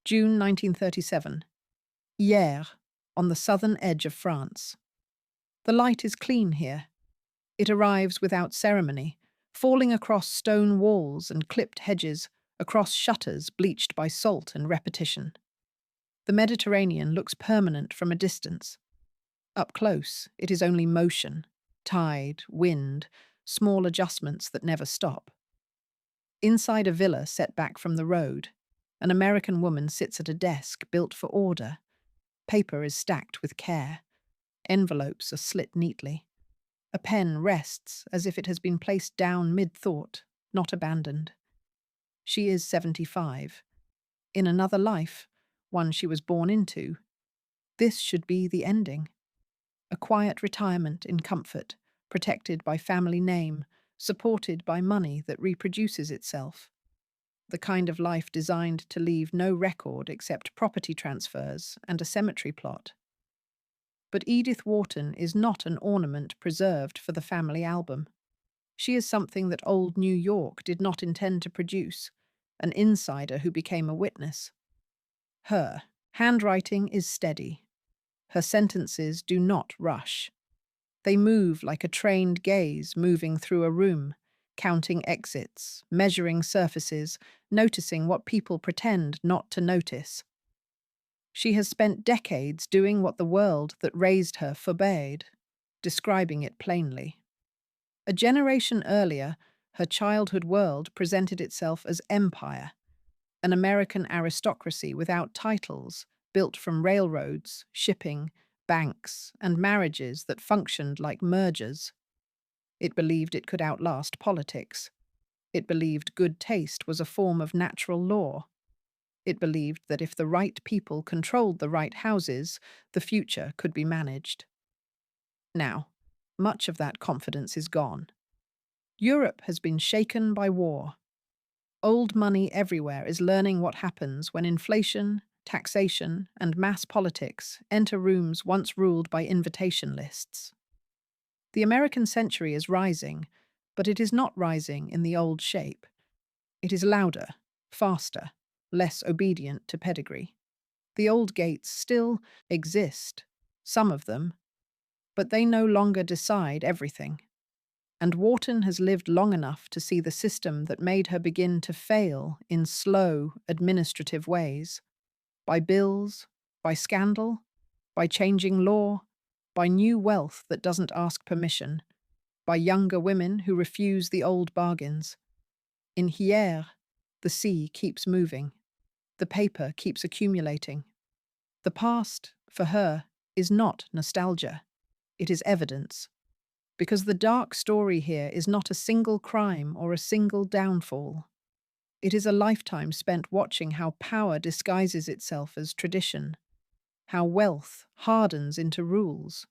June 1937. Hyères, on the southern edge of France. The light is clean here. It arrives without ceremony, falling across stone walls and clipped hedges, across shutters bleached by salt and repetition. The Mediterranean looks permanent from a distance. Up close, it is only motion, tide, wind, small adjustments that never stop. Inside a villa set back from the road, an American woman sits at a desk built for order. Paper is stacked with care. Envelopes are slit neatly. A pen rests as if it has been placed down mid-thought, not abandoned. She is 75. In another life, one she was born into, this should be the ending. A quiet retirement in comfort, protected by family name, supported by money that reproduces itself. The kind of life designed to leave no record except property transfers and a cemetery plot. But Edith Wharton is not an ornament preserved for the family album. She is something that old New York did not intend to produce, an insider who became a witness. Her handwriting is steady. Her sentences do not rush. They move like a trained gaze moving through a room, counting exits, measuring surfaces, noticing what people pretend not to notice. She has spent decades doing what the world that raised her forbade, describing it plainly. A generation earlier, her childhood world presented itself as empire, an American aristocracy without titles, built from railroads, shipping, banks, and marriages that functioned like mergers. It believed it could outlast politics. It believed good taste was a form of natural law. It believed that if the right people controlled the right houses, the future could be managed. Now, much of that confidence is gone. Europe has been shaken by war. Old money everywhere is learning what happens when inflation, taxation, and mass politics enter rooms once ruled by invitation lists. The American century is rising, but it is not rising in the old shape. It is louder, faster, less obedient to pedigree. The old gates still exist, some of them, but they no longer decide everything. And Wharton has lived long enough to see the system that made her begin to fail in slow, administrative ways. By bills, by scandal, by changing law, by new wealth that doesn't ask permission, by younger women who refuse the old bargains. In Hyères, the sea keeps moving. The paper keeps accumulating. The past, for her, is not nostalgia. It is evidence. Because the dark story here is not a single crime or a single downfall. It is a lifetime spent watching how power disguises itself as tradition, how wealth hardens into rules,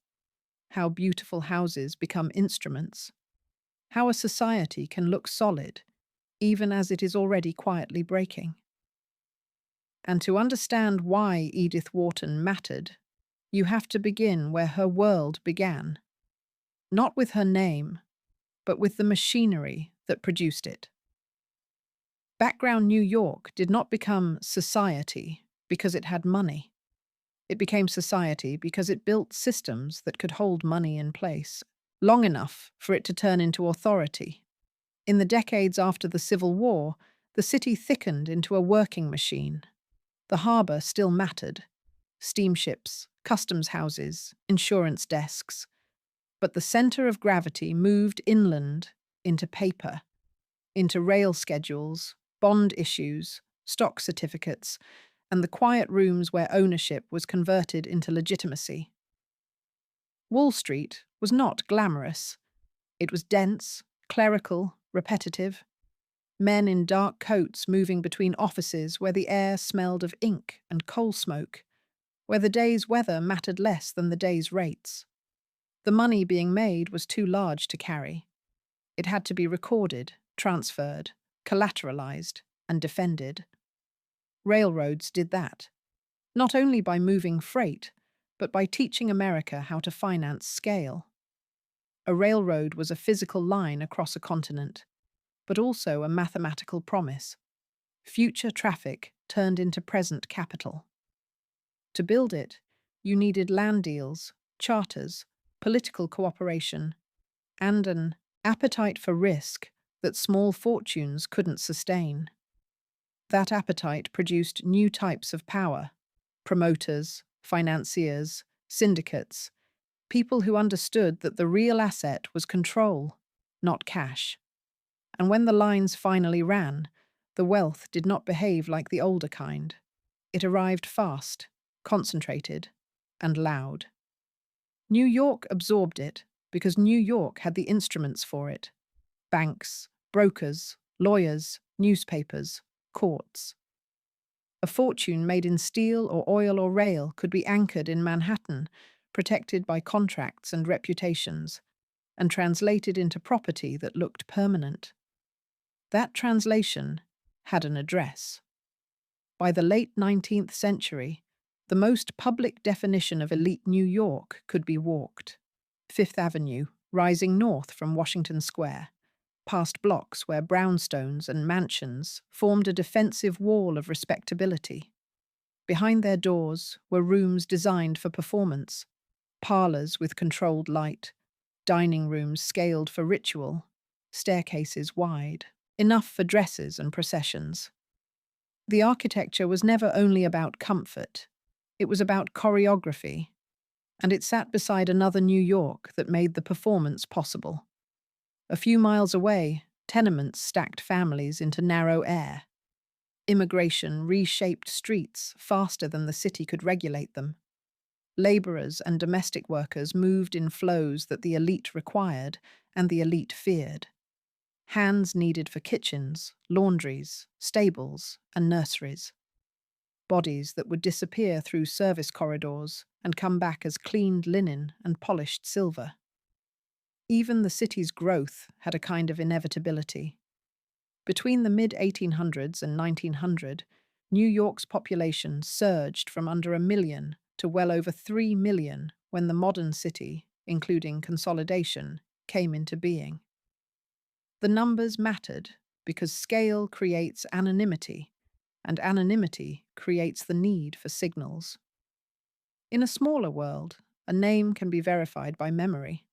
how beautiful houses become instruments, how a society can look solid, even as it is already quietly breaking. And to understand why Edith Wharton mattered, you have to begin where her world began. Not with her name, but with the machinery that produced it. Background New York did not become society because it had money. It became society because it built systems that could hold money in place, long enough for it to turn into authority. In the decades after the Civil War, the city thickened into a working machine. The harbour still mattered. Steamships, customs houses, insurance desks. But the centre of gravity moved inland into paper, into rail schedules, bond issues, stock certificates, and the quiet rooms where ownership was converted into legitimacy. Wall Street was not glamorous. It was dense, clerical, repetitive. Men in dark coats moving between offices where the air smelled of ink and coal smoke, where the day's weather mattered less than the day's rates. The money being made was too large to carry. It had to be recorded, transferred, collateralized, and defended. Railroads did that, not only by moving freight, but by teaching America how to finance scale. A railroad was a physical line across a continent, but also a mathematical promise. Future traffic turned into present capital. To build it, you needed land deals, charters, political cooperation, and an appetite for risk that small fortunes couldn't sustain. That appetite produced new types of power: promoters, financiers, syndicates, people who understood that the real asset was control, not cash. And when the lines finally ran, the wealth did not behave like the older kind. It arrived fast, concentrated, and loud. New York absorbed it because New York had the instruments for it: banks, brokers, lawyers, newspapers, courts. A fortune made in steel or oil or rail could be anchored in Manhattan, protected by contracts and reputations, and translated into property that looked permanent. That translation had an address. By the late 19th century, the most public definition of elite New York could be walked: Fifth Avenue, rising north from Washington Square, past blocks where brownstones and mansions formed a defensive wall of respectability. Behind their doors were rooms designed for performance, parlors with controlled light, dining rooms scaled for ritual, staircases wide, enough for dresses and processions. The architecture was never only about comfort, it was about choreography, and it sat beside another New York that made the performance possible. A few miles away, tenements stacked families into narrow air. Immigration reshaped streets faster than the city could regulate them. Laborers and domestic workers moved in flows that the elite required and the elite feared. Hands needed for kitchens, laundries, stables, and nurseries. Bodies that would disappear through service corridors and come back as cleaned linen and polished silver. Even the city's growth had a kind of inevitability. Between the mid-1800s and 1900, New York's population surged from under 1 million to well over 3 million when the modern city, including consolidation, came into being. The numbers mattered because scale creates anonymity, and anonymity creates the need for signals. In a smaller world, a name can be verified by memory.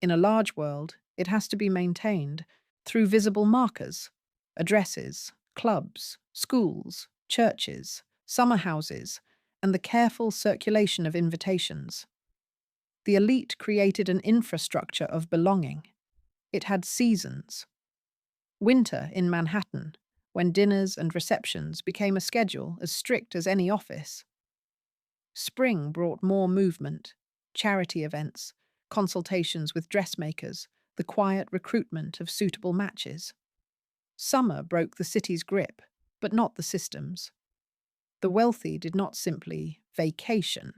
In a large world, it has to be maintained through visible markers: addresses, clubs, schools, churches, summer houses, and the careful circulation of invitations. The elite created an infrastructure of belonging. It had seasons. Winter in Manhattan, when dinners and receptions became a schedule as strict as any office. Spring brought more movement, charity events, consultations with dressmakers, the quiet recruitment of suitable matches. Summer broke the city's grip, but not the system's. The wealthy did not simply vacation.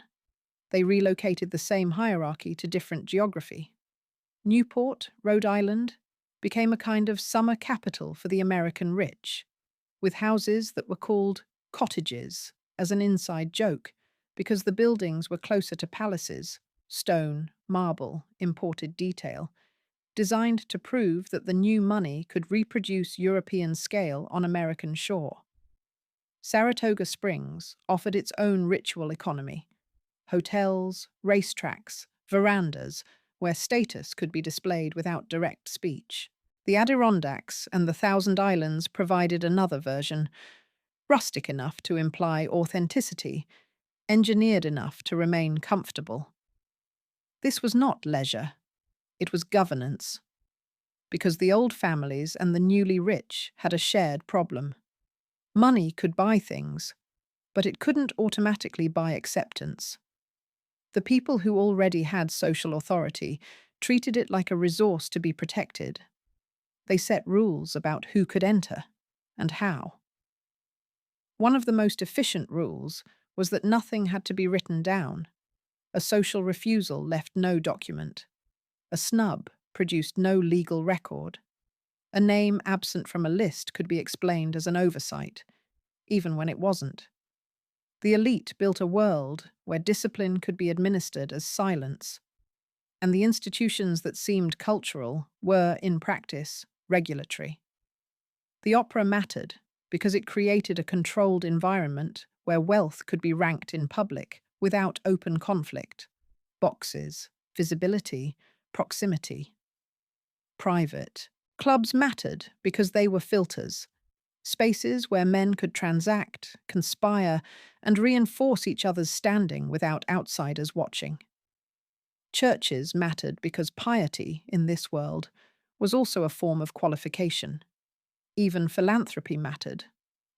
They relocated the same hierarchy to different geography. Newport, Rhode Island, became a kind of summer capital for the American rich, with houses that were called cottages as an inside joke because the buildings were closer to palaces: stone, marble, imported detail, designed to prove that the new money could reproduce European scale on American shore. Saratoga Springs offered its own ritual economy: hotels, racetracks, verandas, where status could be displayed without direct speech. The Adirondacks and the Thousand Islands provided another version, rustic enough to imply authenticity, engineered enough to remain comfortable. This was not leisure, it was governance, because the old families and the newly rich had a shared problem. Money could buy things, but it couldn't automatically buy acceptance. The people who already had social authority treated it like a resource to be protected. They set rules about who could enter and how. One of the most efficient rules was that nothing had to be written down. A social refusal left no document. A snub produced no legal record. A name absent from a list could be explained as an oversight, even when it wasn't. The elite built a world where discipline could be administered as silence, and the institutions that seemed cultural were, in practice, regulatory. The opera mattered because it created a controlled environment where wealth could be ranked in public without open conflict. Boxes, visibility, proximity. Private. Clubs mattered because they were filters, spaces where men could transact, conspire, and reinforce each other's standing without outsiders watching. Churches mattered because piety, in this world, was also a form of qualification. Even philanthropy mattered,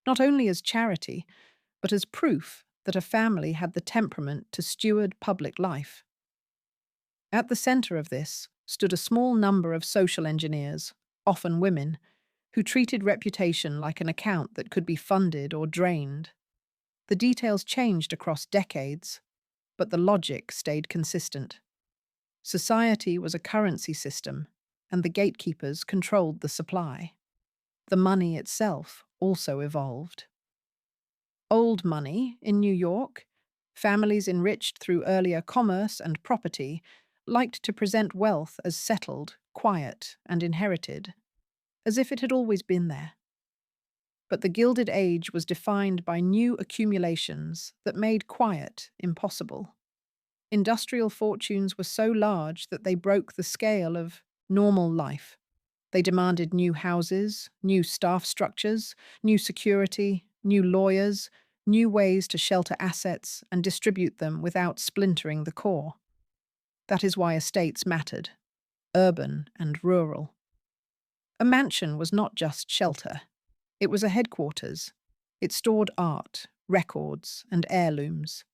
not only as charity, but as proof that a family had the temperament to steward public life. At the centre of this stood a small number of social engineers, often women, who treated reputation like an account that could be funded or drained. The details changed across decades, but the logic stayed consistent. Society was a currency system, and the gatekeepers controlled the supply. The money itself also evolved. Old money in New York, families enriched through earlier commerce and property, liked to present wealth as settled, quiet, and inherited, as if it had always been there. But the Gilded Age was defined by new accumulations that made quiet impossible. Industrial fortunes were so large that they broke the scale of normal life. They demanded new houses, new staff structures, new security, new lawyers, new ways to shelter assets and distribute them without splintering the core. That is why estates mattered, urban and rural. A mansion was not just shelter. It was a headquarters. It stored art, records, and heirlooms.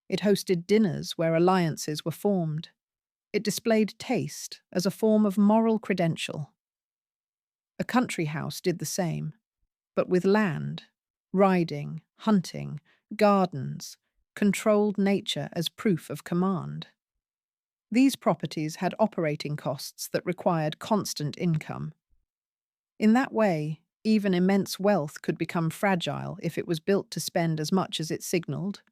It hosted dinners where alliances were formed. It displayed taste as a form of moral credential. A country house did the same, but with land, riding, hunting, gardens, controlled nature as proof of command. These properties had operating costs that required constant income. In that way, even immense wealth could become fragile if it was built to spend as much as it signaled.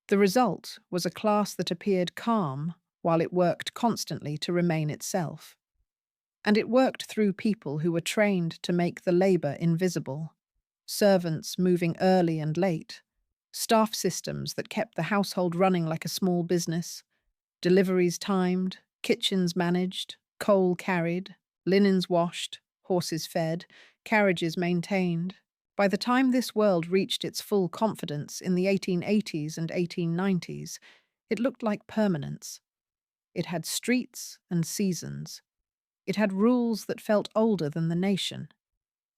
The result was a class that appeared calm while it worked constantly to remain itself. And it worked through people who were trained to make the labor invisible, servants moving early and late, staff systems that kept the household running like a small business, deliveries timed, kitchens managed, coal carried, linens washed, horses fed, carriages maintained. By the time this world reached its full confidence in the 1880s and 1890s, it looked like permanence. It had streets and seasons. It had rules that felt older than the nation.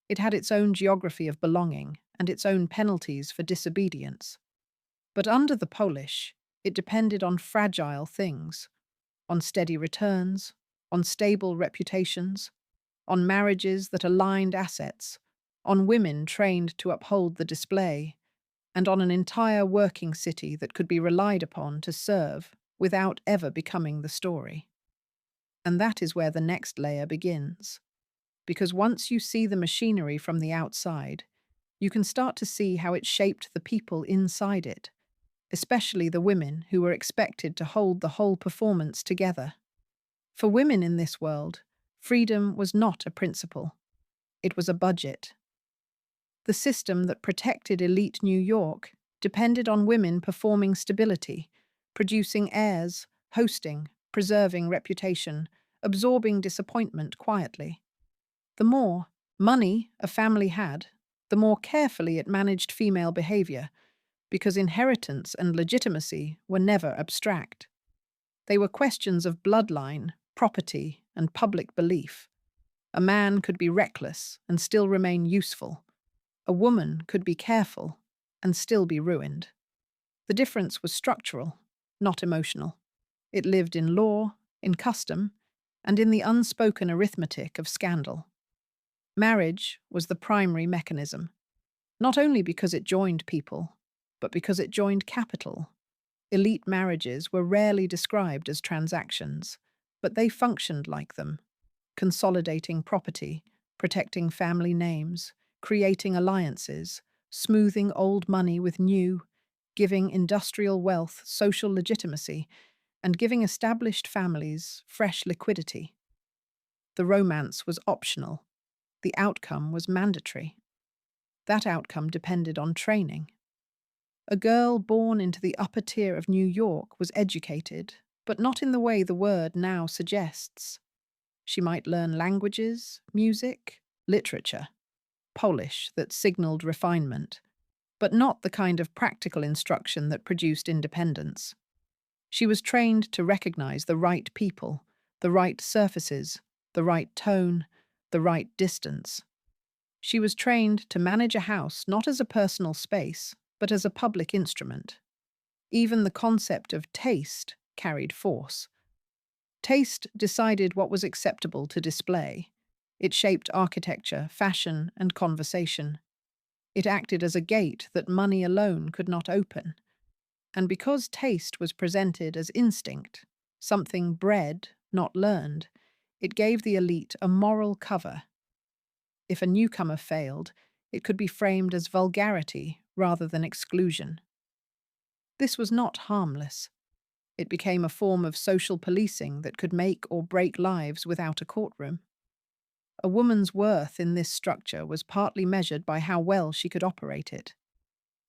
It had its own geography of belonging and its own penalties for disobedience. But under the Polish, it depended on fragile things, on steady returns, on stable reputations, on marriages that aligned assets, on women trained to uphold the display, and on an entire working city that could be relied upon to serve without ever becoming the story. And that is where the next layer begins. Because once you see the machinery from the outside, you can start to see how it shaped the people inside it, especially the women who were expected to hold the whole performance together. For women in this world, freedom was not a principle. It was a budget. The system that protected elite New York depended on women performing stability, producing heirs, hosting, preserving reputation, absorbing disappointment quietly. The more money a family had, the more carefully it managed female behavior, because inheritance and legitimacy were never abstract. They were questions of bloodline, property, and public belief. A man could be reckless and still remain useful. A woman could be careful and still be ruined. The difference was structural, not emotional. It lived in law, in custom, and in the unspoken arithmetic of scandal. Marriage was the primary mechanism, not only because it joined people, but because it joined capital. Elite marriages were rarely described as transactions, but they functioned like them, consolidating property, protecting family names, creating alliances, smoothing old money with new, giving industrial wealth social legitimacy, and giving established families fresh liquidity. The romance was optional. The outcome was mandatory. That outcome depended on training. A girl born into the upper tier of New York was educated, but not in the way the word now suggests. She might learn languages, music, literature, polish that signaled refinement, but not the kind of practical instruction that produced independence. She was trained to recognize the right people, the right surfaces, the right tone, the right distance. She was trained to manage a house not as a personal space, but as a public instrument. Even the concept of taste carried force. Taste decided what was acceptable to display. It shaped architecture, fashion, and conversation. It acted as a gate that money alone could not open. And because taste was presented as instinct, something bred, not learned, it gave the elite a moral cover. If a newcomer failed, it could be framed as vulgarity rather than exclusion. This was not harmless. It became a form of social policing that could make or break lives without a courtroom. A woman's worth in this structure was partly measured by how well she could operate it.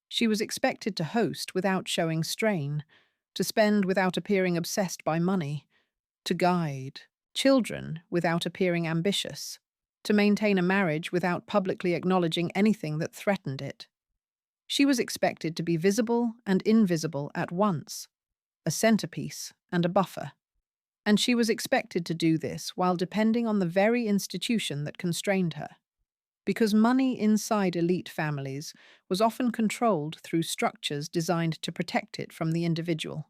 She was expected to host without showing strain, to spend without appearing obsessed by money, to guide children without appearing ambitious, to maintain a marriage without publicly acknowledging anything that threatened it. She was expected to be visible and invisible at once, a centerpiece and a buffer. And she was expected to do this while depending on the very institution that constrained her. Because money inside elite families was often controlled through structures designed to protect it from the individual.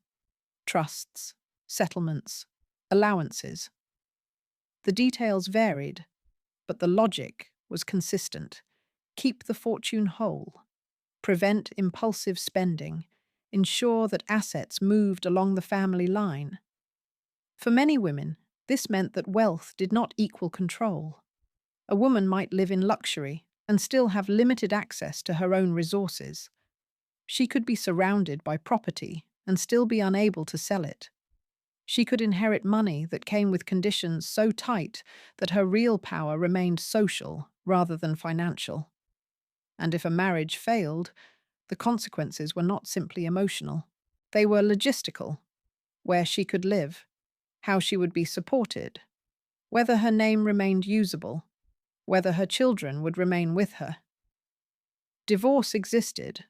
Trusts, settlements, allowances. The details varied, but the logic was consistent. Keep the fortune whole. Prevent impulsive spending. Ensure that assets moved along the family line. For many women, this meant that wealth did not equal control. A woman might live in luxury and still have limited access to her own resources. She could be surrounded by property and still be unable to sell it. She could inherit money that came with conditions so tight that her real power remained social rather than financial. And if a marriage failed, the consequences were not simply emotional. They were logistical: where she could live, how she would be supported, whether her name remained usable, whether her children would remain with her. Divorce existed,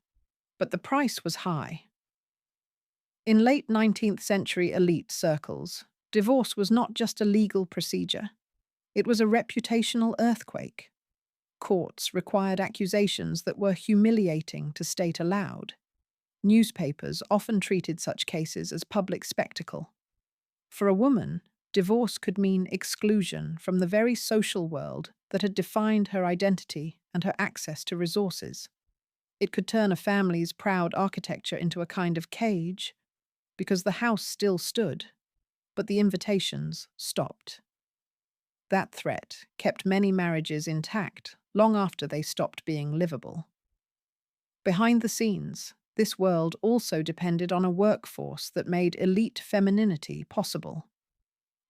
but the price was high. In late 19th century elite circles, divorce was not just a legal procedure. It was a reputational earthquake. Courts required accusations that were humiliating to state aloud. Newspapers often treated such cases as public spectacle. For a woman, divorce could mean exclusion from the very social world that had defined her identity and her access to resources. It could turn a family's proud architecture into a kind of cage, because the house still stood, but the invitations stopped. That threat kept many marriages intact long after they stopped being livable. Behind the scenes, this world also depended on a workforce that made elite femininity possible.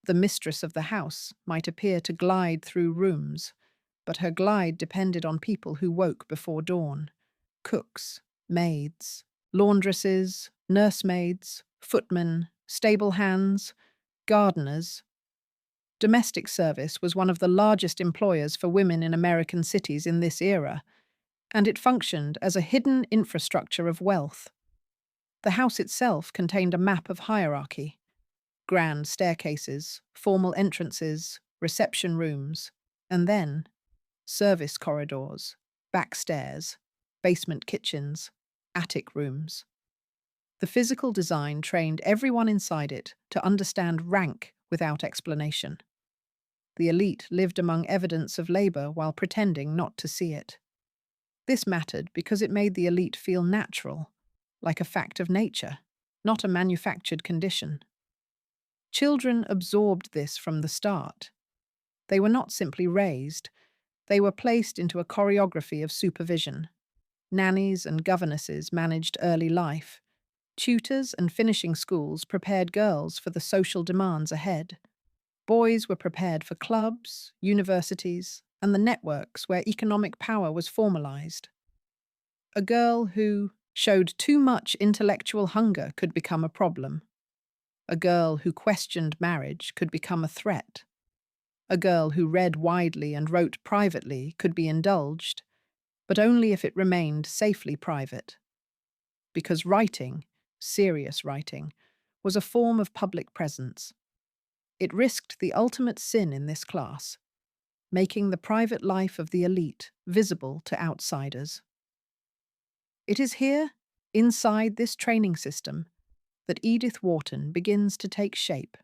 The mistress of the house might appear to glide through rooms, but her glide depended on people who woke before dawn: cooks, maids, laundresses, nursemaids, footmen, stable hands, gardeners. Domestic service was one of the largest employers for women in American cities in this era, and it functioned as a hidden infrastructure of wealth. The house itself contained a map of hierarchy: grand staircases, formal entrances, reception rooms, and then service corridors, back stairs, basement kitchens, attic rooms. The physical design trained everyone inside it to understand rank without explanation. The elite lived among evidence of labor while pretending not to see it. This mattered because it made the elite feel natural, like a fact of nature, not a manufactured condition. Children absorbed this from the start. They were not simply raised, they were placed into a choreography of supervision. Nannies and governesses managed early life. Tutors and finishing schools prepared girls for the social demands ahead. Boys were prepared for clubs, universities, and the networks where economic power was formalized. A girl who showed too much intellectual hunger could become a problem. A girl who questioned marriage could become a threat. A girl who read widely and wrote privately could be indulged, but only if it remained safely private. Because writing, serious writing, was a form of public presence. It risked the ultimate sin in this class, making the private life of the elite visible to outsiders. It is here, inside this training system, that Edith Wharton begins to take shape.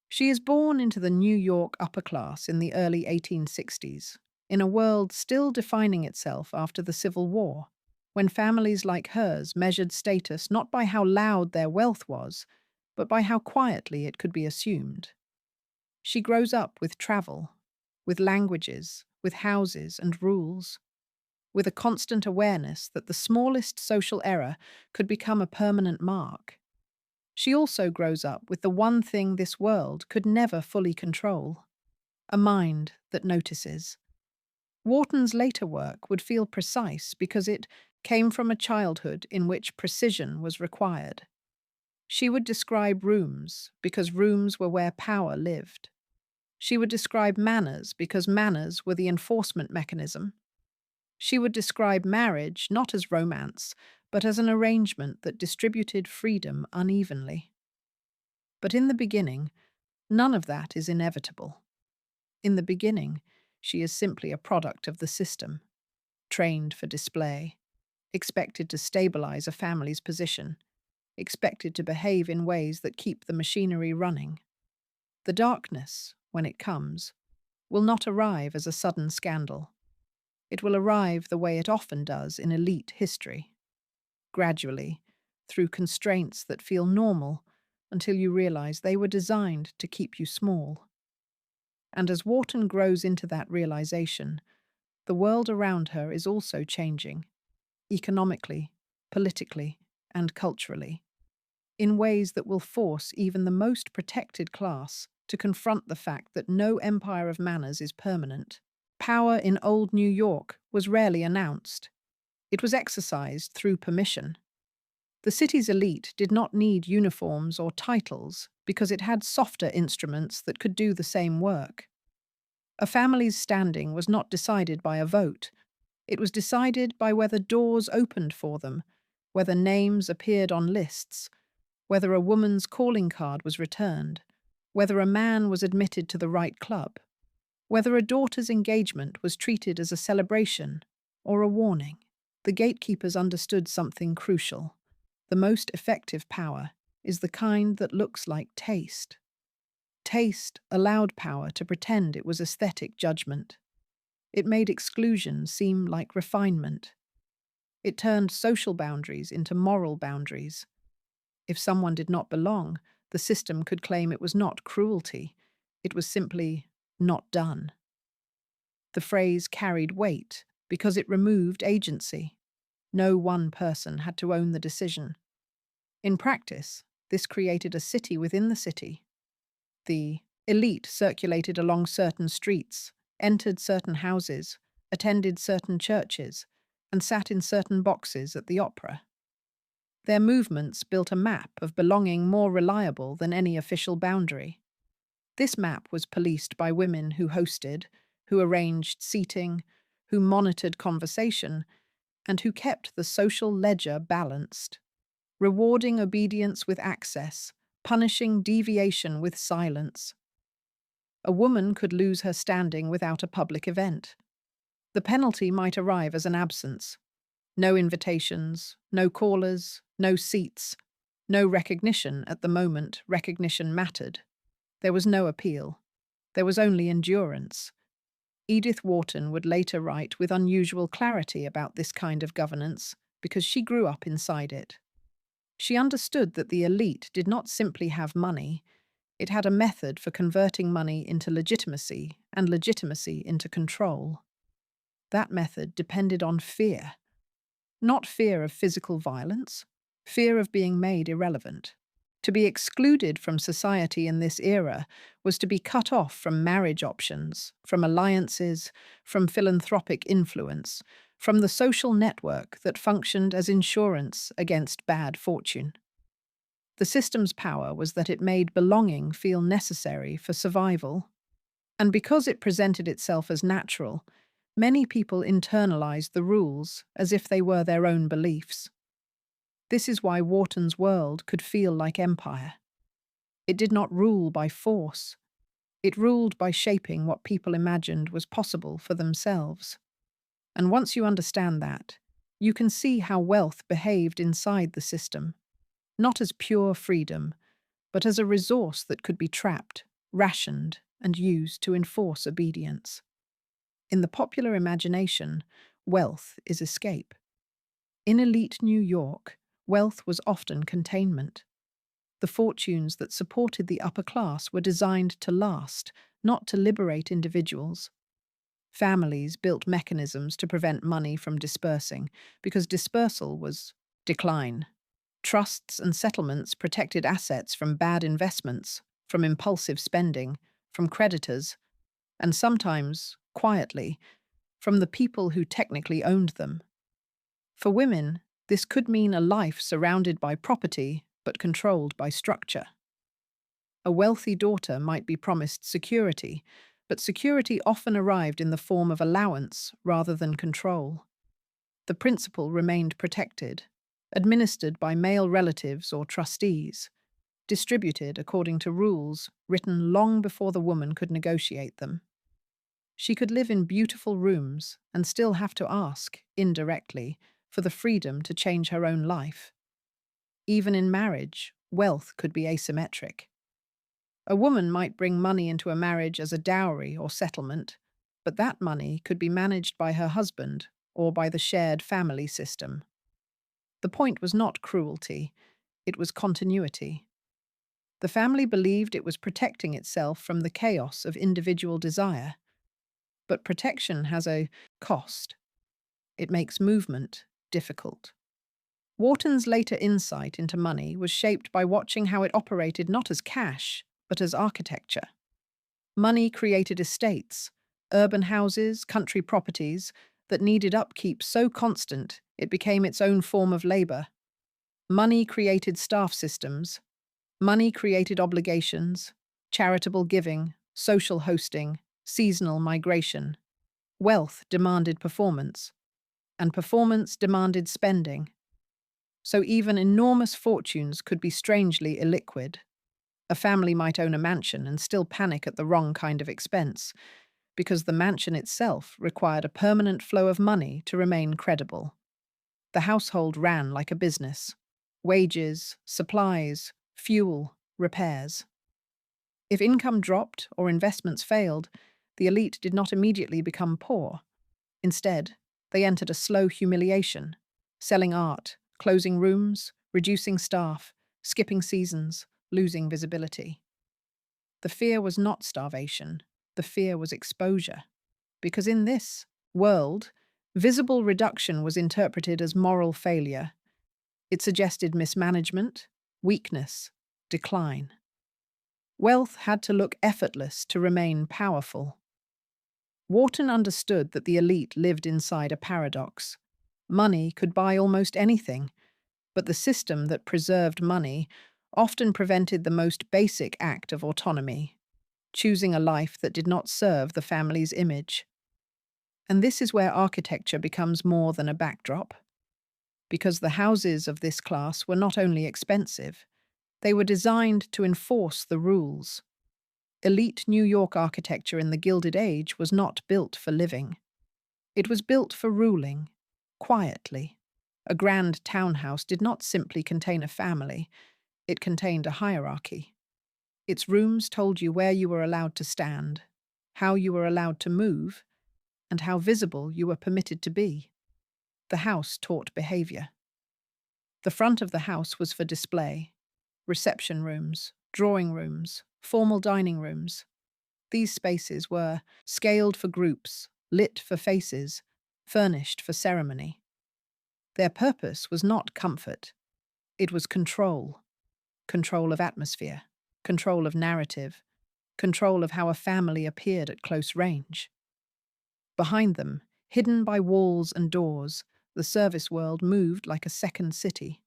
She is born into the New York upper class in the early 1860s, in a world still defining itself after the Civil War, when families like hers measured status not by how loud their wealth was, but by how quietly it could be assumed. She grows up with travel, with languages, with houses and rules, with a constant awareness that the smallest social error could become a permanent mark. She also grows up with the one thing this world could never fully control: a mind that notices. Wharton's later work would feel precise because it came from a childhood in which precision was required. She would describe rooms because rooms were where power lived. She would describe manners because manners were the enforcement mechanism. She would describe marriage not as romance, but as an arrangement that distributed freedom unevenly. But in the beginning, none of that is inevitable. In the beginning, she is simply a product of the system, trained for display, expected to stabilize a family's position, expected to behave in ways that keep the machinery running. The darkness, when it comes, will not arrive as a sudden scandal. It will arrive the way it often does in elite history, gradually, through constraints that feel normal until you realize they were designed to keep you small. And as Wharton grows into that realization, the world around her is also changing, economically, politically, and culturally, in ways that will force even the most protected class to confront the fact that no empire of manners is permanent. Power in old New York was rarely announced. It was exercised through permission. The city's elite did not need uniforms or titles because it had softer instruments that could do the same work. A family's standing was not decided by a vote. It was decided by whether doors opened for them, whether names appeared on lists, whether a woman's calling card was returned, whether a man was admitted to the right club, whether a daughter's engagement was treated as a celebration or a warning. The gatekeepers understood something crucial. The most effective power is the kind that looks like taste. Taste allowed power to pretend it was aesthetic judgment. It made exclusion seem like refinement. It turned social boundaries into moral boundaries. If someone did not belong, the system could claim it was not cruelty. It was simply not done. The phrase carried weight because it removed agency. No one person had to own the decision. In practice, this created a city within the city. The elite circulated along certain streets, entered certain houses, attended certain churches, and sat in certain boxes at the opera. Their movements built a map of belonging more reliable than any official boundary. This map was policed by women who hosted, who arranged seating, who monitored conversation, and who kept the social ledger balanced, rewarding obedience with access, punishing deviation with silence. A woman could lose her standing without a public event. The penalty might arrive as an absence. No invitations, no callers, no seats, no recognition at the moment recognition mattered. There was no appeal. There was only endurance. Edith Wharton would later write with unusual clarity about this kind of governance because she grew up inside it. She understood that the elite did not simply have money, it had a method for converting money into legitimacy and legitimacy into control. That method depended on fear. Not fear of physical violence, fear of being made irrelevant. To be excluded from society in this era was to be cut off from marriage options, from alliances, from philanthropic influence, from the social network that functioned as insurance against bad fortune. The system's power was that it made belonging feel necessary for survival, and because it presented itself as natural, many people internalized the rules as if they were their own beliefs. This is why Wharton's world could feel like empire. It did not rule by force. It ruled by shaping what people imagined was possible for themselves. And once you understand that, you can see how wealth behaved inside the system, not as pure freedom, but as a resource that could be trapped, rationed, and used to enforce obedience. In the popular imagination, wealth is escape. In elite New York, wealth was often containment. The fortunes that supported the upper class were designed to last, not to liberate individuals. Families built mechanisms to prevent money from dispersing, because dispersal was decline. Trusts and settlements protected assets from bad investments, from impulsive spending, from creditors, and sometimes, quietly, from the people who technically owned them. For women, this could mean a life surrounded by property but controlled by structure. A wealthy daughter might be promised security, but security often arrived in the form of allowance rather than control. The principal remained protected, administered by male relatives or trustees, distributed according to rules written long before the woman could negotiate them. She could live in beautiful rooms and still have to ask, indirectly, for the freedom to change her own life. Even in marriage, wealth could be asymmetric. A woman might bring money into a marriage as a dowry or settlement, but that money could be managed by her husband or by the shared family system. The point was not cruelty, it was continuity. The family believed it was protecting itself from the chaos of individual desire. But protection has a cost. It makes movement difficult. Wharton's later insight into money was shaped by watching how it operated not as cash, but as architecture. Money created estates, urban houses, country properties that needed upkeep so constant it became its own form of labor. Money created staff systems. Money created obligations, charitable giving, social hosting, seasonal migration. Wealth demanded performance, and performance demanded spending. So even enormous fortunes could be strangely illiquid. A family might own a mansion and still panic at the wrong kind of expense, because the mansion itself required a permanent flow of money to remain credible. The household ran like a business. Wages, supplies, fuel, repairs. If income dropped or investments failed, the elite did not immediately become poor. Instead, they entered a slow humiliation, selling art, closing rooms, reducing staff, skipping seasons, losing visibility. The fear was not starvation, the fear was exposure. Because in this world, visible reduction was interpreted as moral failure. It suggested mismanagement, weakness, decline. Wealth had to look effortless to remain powerful. Wharton understood that the elite lived inside a paradox. Money could buy almost anything, but the system that preserved money often prevented the most basic act of autonomy, choosing a life that did not serve the family's image. And this is where architecture becomes more than a backdrop. Because the houses of this class were not only expensive, they were designed to enforce the rules. Elite New York architecture in the Gilded Age was not built for living. It was built for ruling, quietly. A grand townhouse did not simply contain a family, it contained a hierarchy. Its rooms told you where you were allowed to stand, how you were allowed to move, and how visible you were permitted to be. The house taught behavior. The front of the house was for display. Reception rooms, drawing rooms, formal dining rooms. These spaces were scaled for groups, lit for faces, furnished for ceremony. Their purpose was not comfort. It was control. Control of atmosphere, control of narrative, control of how a family appeared at close range. Behind them, Hidden by walls and doors, the service world moved like a second city.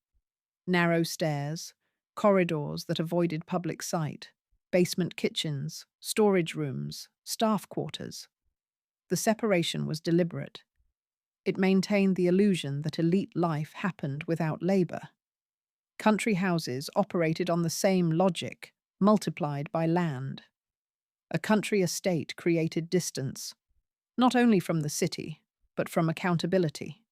Narrow stairs, corridors that avoided public sight, basement kitchens, storage rooms, staff quarters. The separation was deliberate. It maintained the illusion that elite life happened without labor. Country houses operated on the same logic, multiplied by land. A country estate created distance, not only from the city, but from accountability.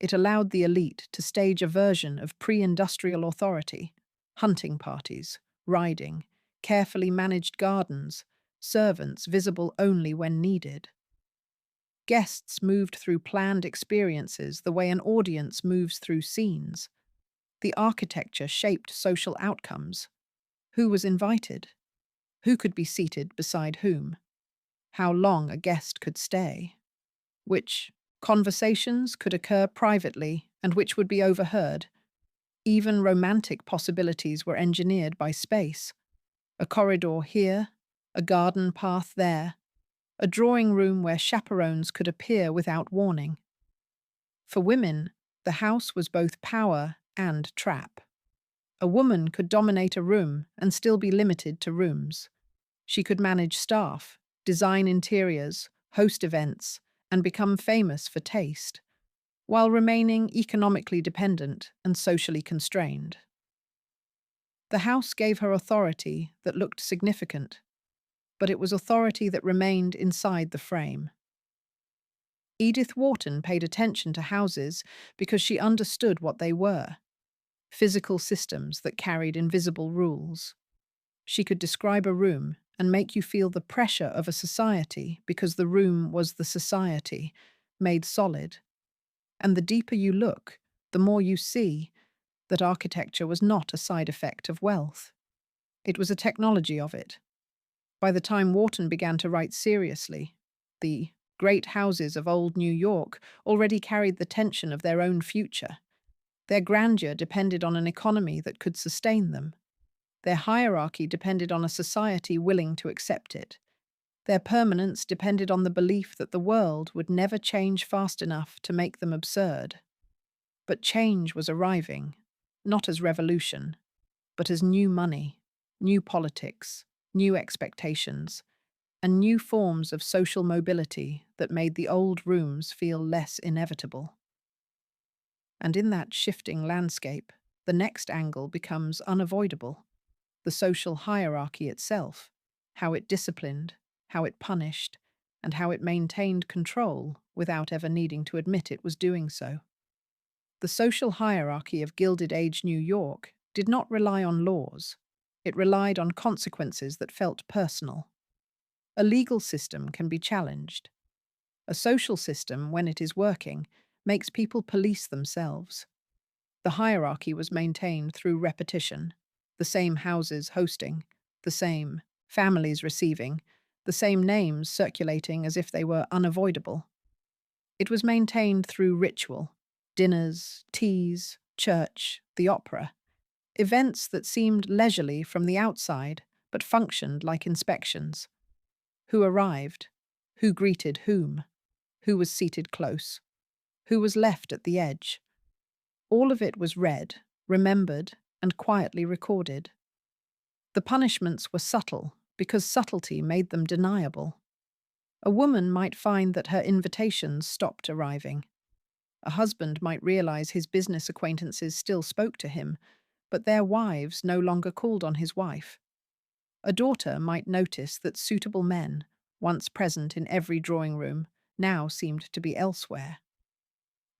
It allowed the elite to stage a version of pre-industrial authority: hunting parties, riding, carefully managed gardens, servants visible only when needed. Guests moved through planned experiences the way an audience moves through scenes. The architecture shaped social outcomes. Who was invited? Who could be seated beside whom? How long a guest could stay? Which conversations could occur privately and which would be overheard? Even romantic possibilities were engineered by space. A corridor here, a garden path there, a drawing room where chaperones could appear without warning. For women, the house was both power and trap. A woman could dominate a room and still be limited to rooms. She could manage staff, design interiors, host events, and become famous for taste, while remaining economically dependent and socially constrained. The house gave her authority that looked significant, but it was authority that remained inside the frame. Edith Wharton paid attention to houses because she understood what they were: physical systems that carried invisible rules. She could describe a room and make you feel the pressure of a society because the room was the society, made solid. And the deeper you look, the more you see that architecture was not a side effect of wealth. It was a technology of it. By the time Wharton began to write seriously, the great houses of old New York already carried the tension of their own future. Their grandeur depended on an economy that could sustain them. Their hierarchy depended on a society willing to accept it. Their permanence depended on the belief that the world would never change fast enough to make them absurd. But change was arriving, not as revolution, but as new money, new politics, new expectations, and new forms of social mobility that made the old rooms feel less inevitable. And in that shifting landscape, the next angle becomes unavoidable: the social hierarchy itself, how it disciplined, how it punished, and how it maintained control without ever needing to admit it was doing so. The social hierarchy of Gilded Age New York did not rely on laws. It relied on consequences that felt personal. A legal system can be challenged. A social system, when it is working, makes people police themselves. The hierarchy was maintained through repetition: the same houses hosting, the same families receiving, the same names circulating as if they were unavoidable. It was maintained through ritual: dinners, teas, church, the opera, events that seemed leisurely from the outside but functioned like inspections. Who arrived? Who greeted whom? Who was seated close? Who was left at the edge? All of it was read, remembered, and quietly recorded. The punishments were subtle because subtlety made them deniable. A woman might find that her invitations stopped arriving. A husband might realize his business acquaintances still spoke to him, but their wives no longer called on his wife. A daughter might notice that suitable men, once present in every drawing room, now seemed to be elsewhere.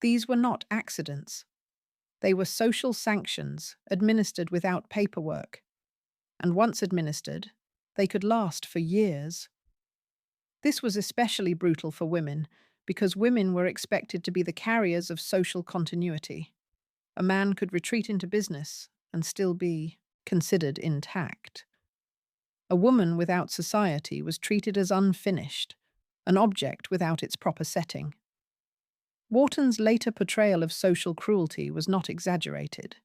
These were not accidents. They were social sanctions administered without paperwork, and once administered, they could last for years. This was especially brutal for women because women were expected to be the carriers of social continuity. A man could retreat into business and still be considered intact. A woman without society was treated as unfinished, an object without its proper setting. Wharton's later portrayal of social cruelty was not exaggerated.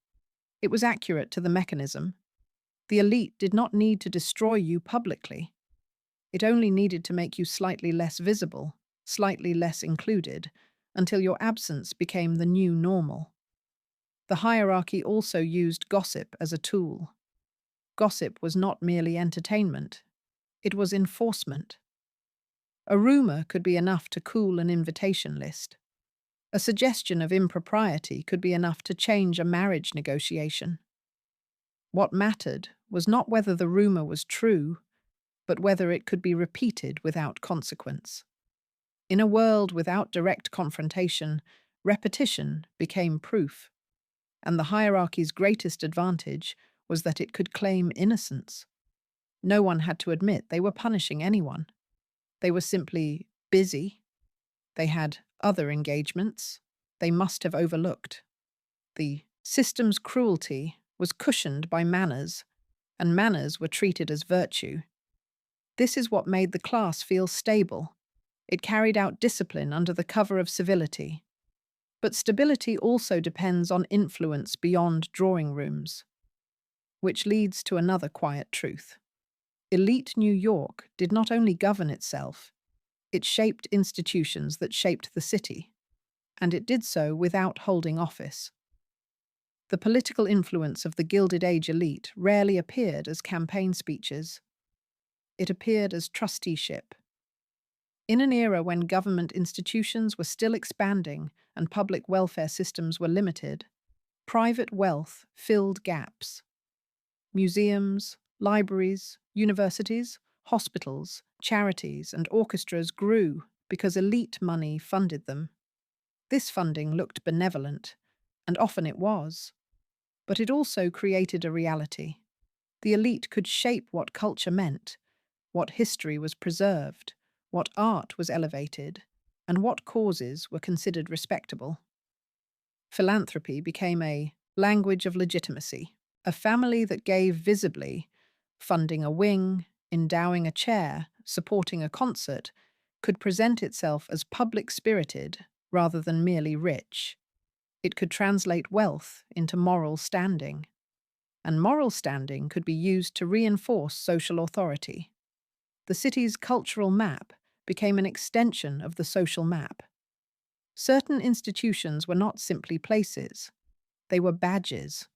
It was accurate to the mechanism. The elite did not need to destroy you publicly. It only needed to make you slightly less visible, slightly less included, until your absence became the new normal. The hierarchy also used gossip as a tool. Gossip was not merely entertainment, it was enforcement. A rumor could be enough to cool an invitation list. A suggestion of impropriety could be enough to change a marriage negotiation. What mattered was not whether the rumor was true, but whether it could be repeated without consequence. In a world without direct confrontation, repetition became proof, and the hierarchy's greatest advantage was that it could claim innocence. No one had to admit they were punishing anyone. They were simply busy. They had other engagements they must have overlooked. The system's cruelty was cushioned by manners, and manners were treated as virtue. This is what made the class feel stable. It carried out discipline under the cover of civility. But stability also depends on influence beyond drawing rooms. Which leads to another quiet truth. Elite New York did not only govern itself, it shaped institutions that shaped the city, and it did so without holding office. The political influence of the Gilded Age elite rarely appeared as campaign speeches. It appeared as trusteeship. In an era when government institutions were still expanding and public welfare systems were limited, private wealth filled gaps. Museums, libraries, universities, hospitals, charities, and orchestras grew because elite money funded them. This funding looked benevolent, and often it was. But it also created a reality. The elite could shape what culture meant, what history was preserved, what art was elevated, and what causes were considered respectable. Philanthropy became a language of legitimacy, a family that gave visibly, funding a wing, endowing a chair, supporting a concert, could present itself as public-spirited rather than merely rich. It could translate wealth into moral standing, and moral standing could be used to reinforce social authority. The city's cultural map became an extension of the social map. Certain institutions were not simply places, they were badges.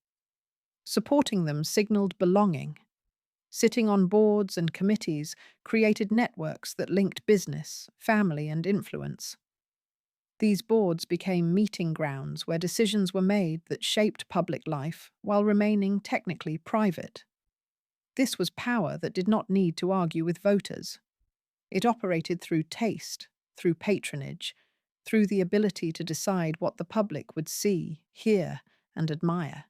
Supporting them signaled belonging. Sitting on boards and committees created networks that linked business, family, and influence. These boards became meeting grounds where decisions were made that shaped public life while remaining technically private. This was power that did not need to argue with voters. It operated through taste, through patronage, through the ability to decide what the public would see, hear, and admire.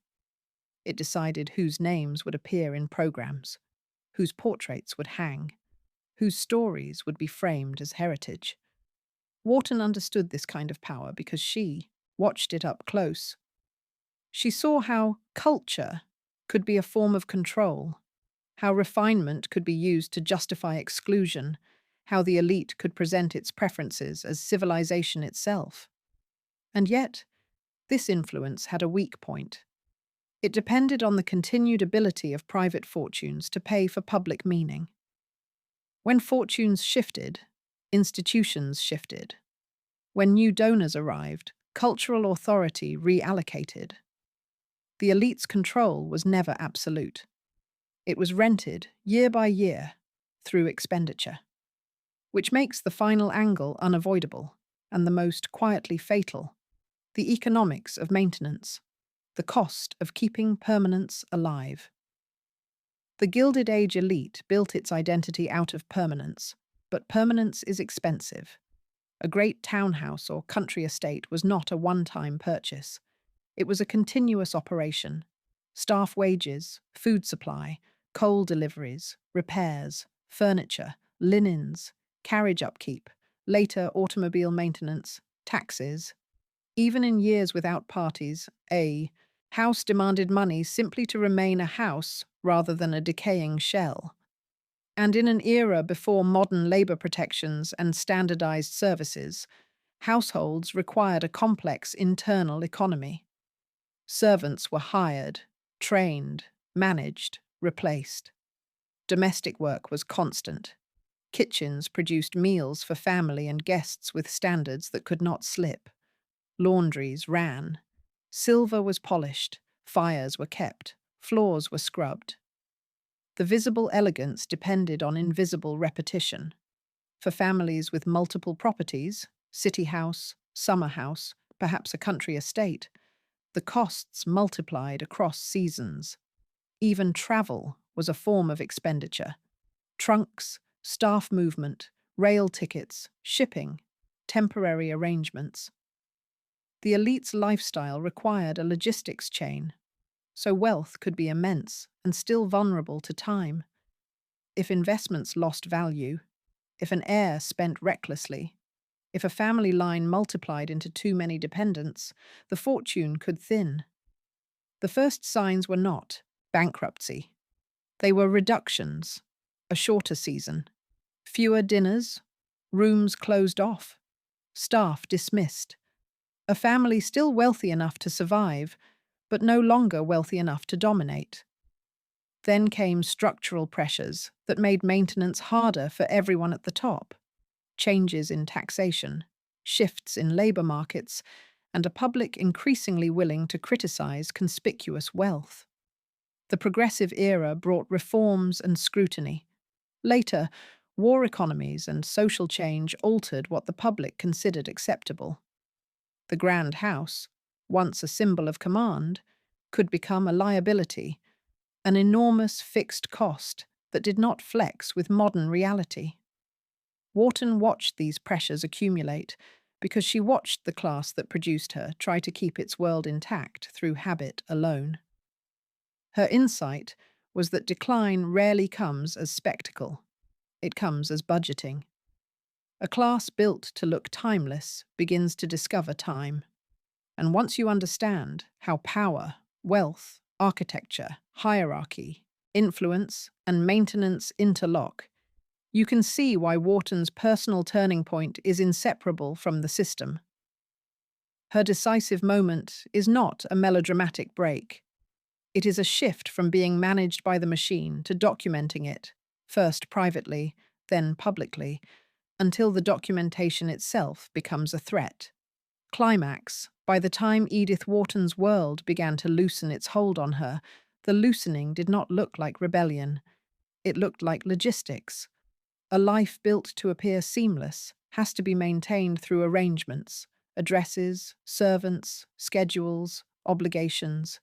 It decided whose names would appear in programs, whose portraits would hang, whose stories would be framed as heritage. Wharton understood this kind of power because she watched it up close. She saw how culture could be a form of control, how refinement could be used to justify exclusion, how the elite could present its preferences as civilization itself. And yet, this influence had a weak point. It depended on the continued ability of private fortunes to pay for public meaning. When fortunes shifted, institutions shifted. When new donors arrived, cultural authority reallocated. The elite's control was never absolute. It was rented, year by year, through expenditure, which makes the final angle unavoidable and the most quietly fatal: the economics of maintenance, the cost of keeping permanence alive. The Gilded Age elite built its identity out of permanence, but permanence is expensive. A great townhouse or country estate was not a one-time purchase. It was a continuous operation. Staff wages, food supply, coal deliveries, repairs, furniture, linens, carriage upkeep, later automobile maintenance, taxes. Even in years without parties, a house demanded money simply to remain a house rather than a decaying shell. And in an era before modern labor protections and standardized services, households required a complex internal economy. Servants were hired, trained, managed, replaced. Domestic work was constant. Kitchens produced meals for family and guests with standards that could not slip. Laundries ran. Silver was polished. Fires were kept. Floors were scrubbed. The visible elegance depended on invisible repetition. For families with multiple properties, city house, summer house, perhaps a country estate, the costs multiplied across seasons. Even travel was a form of expenditure. Trunks, staff movement, rail tickets, shipping, temporary arrangements. The elite's lifestyle required a logistics chain, so wealth could be immense and still vulnerable to time. If investments lost value, if an heir spent recklessly, if a family line multiplied into too many dependents, the fortune could thin. The first signs were not bankruptcy. They were reductions, a shorter season, fewer dinners, rooms closed off, staff dismissed. A family still wealthy enough to survive, but no longer wealthy enough to dominate. Then came structural pressures that made maintenance harder for everyone at the top. Changes in taxation, shifts in labor markets, and a public increasingly willing to criticize conspicuous wealth. The progressive era brought reforms and scrutiny. Later, war economies and social change altered what the public considered acceptable. The grand house, once a symbol of command, could become a liability, an enormous fixed cost that did not flex with modern reality. Wharton watched these pressures accumulate because she watched the class that produced her try to keep its world intact through habit alone. Her insight was that decline rarely comes as spectacle. It comes as budgeting. A class built to look timeless begins to discover time. And once you understand how power, wealth, architecture, hierarchy, influence, and maintenance interlock, you can see why Wharton's personal turning point is inseparable from the system. Her decisive moment is not a melodramatic break. It is a shift from being managed by the machine to documenting it, first privately, then publicly, until the documentation itself becomes a threat. Climax, by the time Edith Wharton's world began to loosen its hold on her, the loosening did not look like rebellion. It looked like logistics. A life built to appear seamless has to be maintained through arrangements, addresses, servants, schedules, obligations.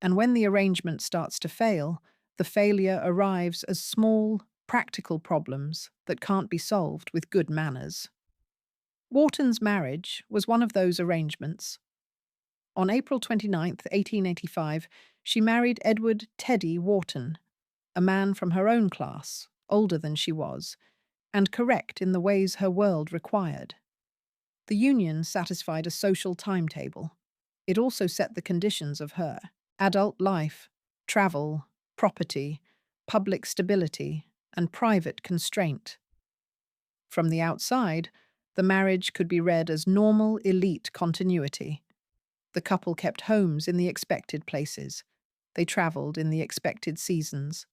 And when the arrangement starts to fail, the failure arrives as small, practical problems that can't be solved with good manners. Wharton's marriage was one of those arrangements. On April 29, 1885, she married Edward Teddy Wharton, a man from her own class, older than she was, and correct in the ways her world required. The union satisfied a social timetable. It also set the conditions of her adult life, travel, property, public stability, and private constraint. From the outside, the marriage could be read as normal elite continuity. The couple kept homes in the expected places. They travelled in the expected seasons.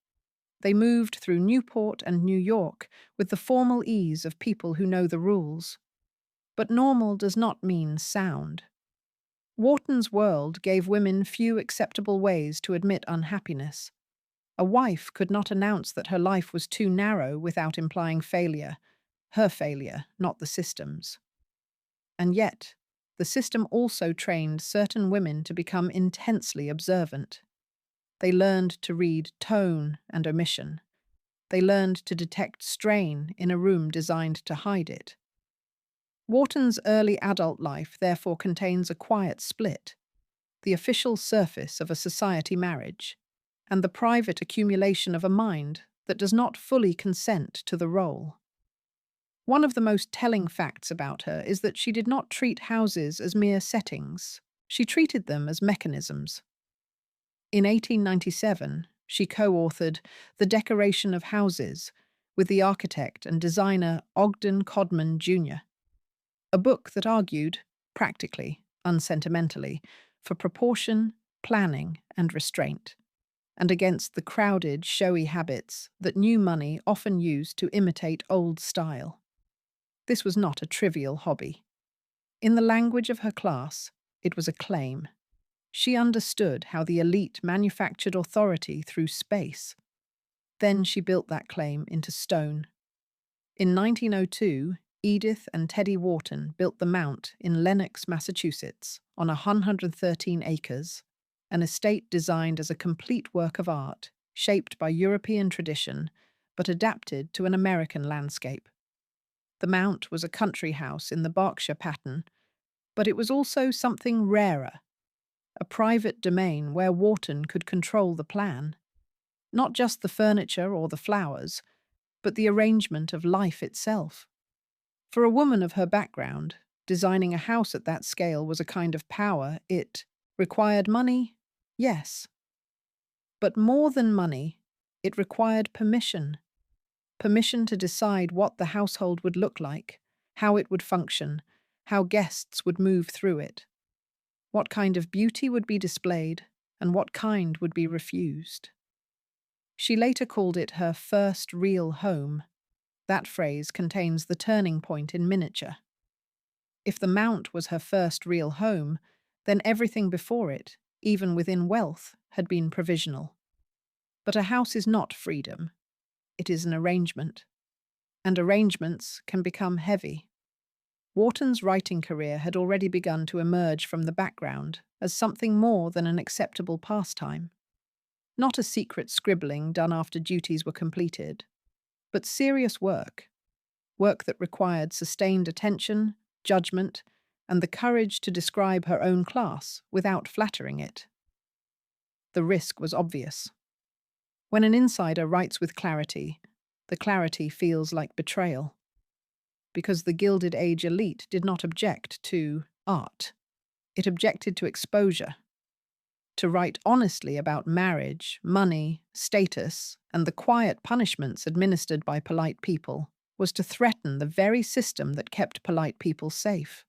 They moved through Newport and New York with the formal ease of people who know the rules. But normal does not mean sound. Wharton's world gave women few acceptable ways to admit unhappiness. A wife could not announce that her life was too narrow without implying failure, her failure, not the system's. And yet, the system also trained certain women to become intensely observant. They learned to read tone and omission. They learned to detect strain in a room designed to hide it. Wharton's early adult life therefore contains a quiet split, the official surface of a society marriage, and the private accumulation of a mind that does not fully consent to the role. One of the most telling facts about her is that she did not treat houses as mere settings. She treated them as mechanisms. In 1897, she co-authored The Decoration of Houses with the architect and designer Ogden Codman Jr., a book that argued, practically, unsentimentally, for proportion, planning, and restraint. and against the crowded, showy habits that new money often used to imitate old style. This was not a trivial hobby. In the language of her class, it was a claim. She understood how the elite manufactured authority through space. Then she built that claim into stone. In 1902, Edith and Teddy Wharton built the Mount in Lenox, Massachusetts, on 113 acres, an estate designed as a complete work of art, shaped by European tradition, but adapted to an American landscape. The Mount was a country house in the Berkshire pattern, but it was also something rarer, a private domain where Wharton could control the plan. Not just the furniture or the flowers, but the arrangement of life itself. For a woman of her background, designing a house at that scale was a kind of power. It required money, yes. But more than money, it required permission. Permission to decide what the household would look like, how it would function, how guests would move through it, what kind of beauty would be displayed, and what kind would be refused. She later called it her first real home. That phrase contains the turning point in miniature. If the Mount was her first real home, then everything before it, even within wealth, had been provisional. But a house is not freedom. It is an arrangement. And arrangements can become heavy. Wharton's writing career had already begun to emerge from the background as something more than an acceptable pastime. Not a secret scribbling done after duties were completed, but serious work that required sustained attention, judgment, and the courage to describe her own class without flattering it. The risk was obvious. When an insider writes with clarity, the clarity feels like betrayal. Because the Gilded Age elite did not object to art. It objected to exposure. To write honestly about marriage, money, status, and the quiet punishments administered by polite people was to threaten the very system that kept polite people safe.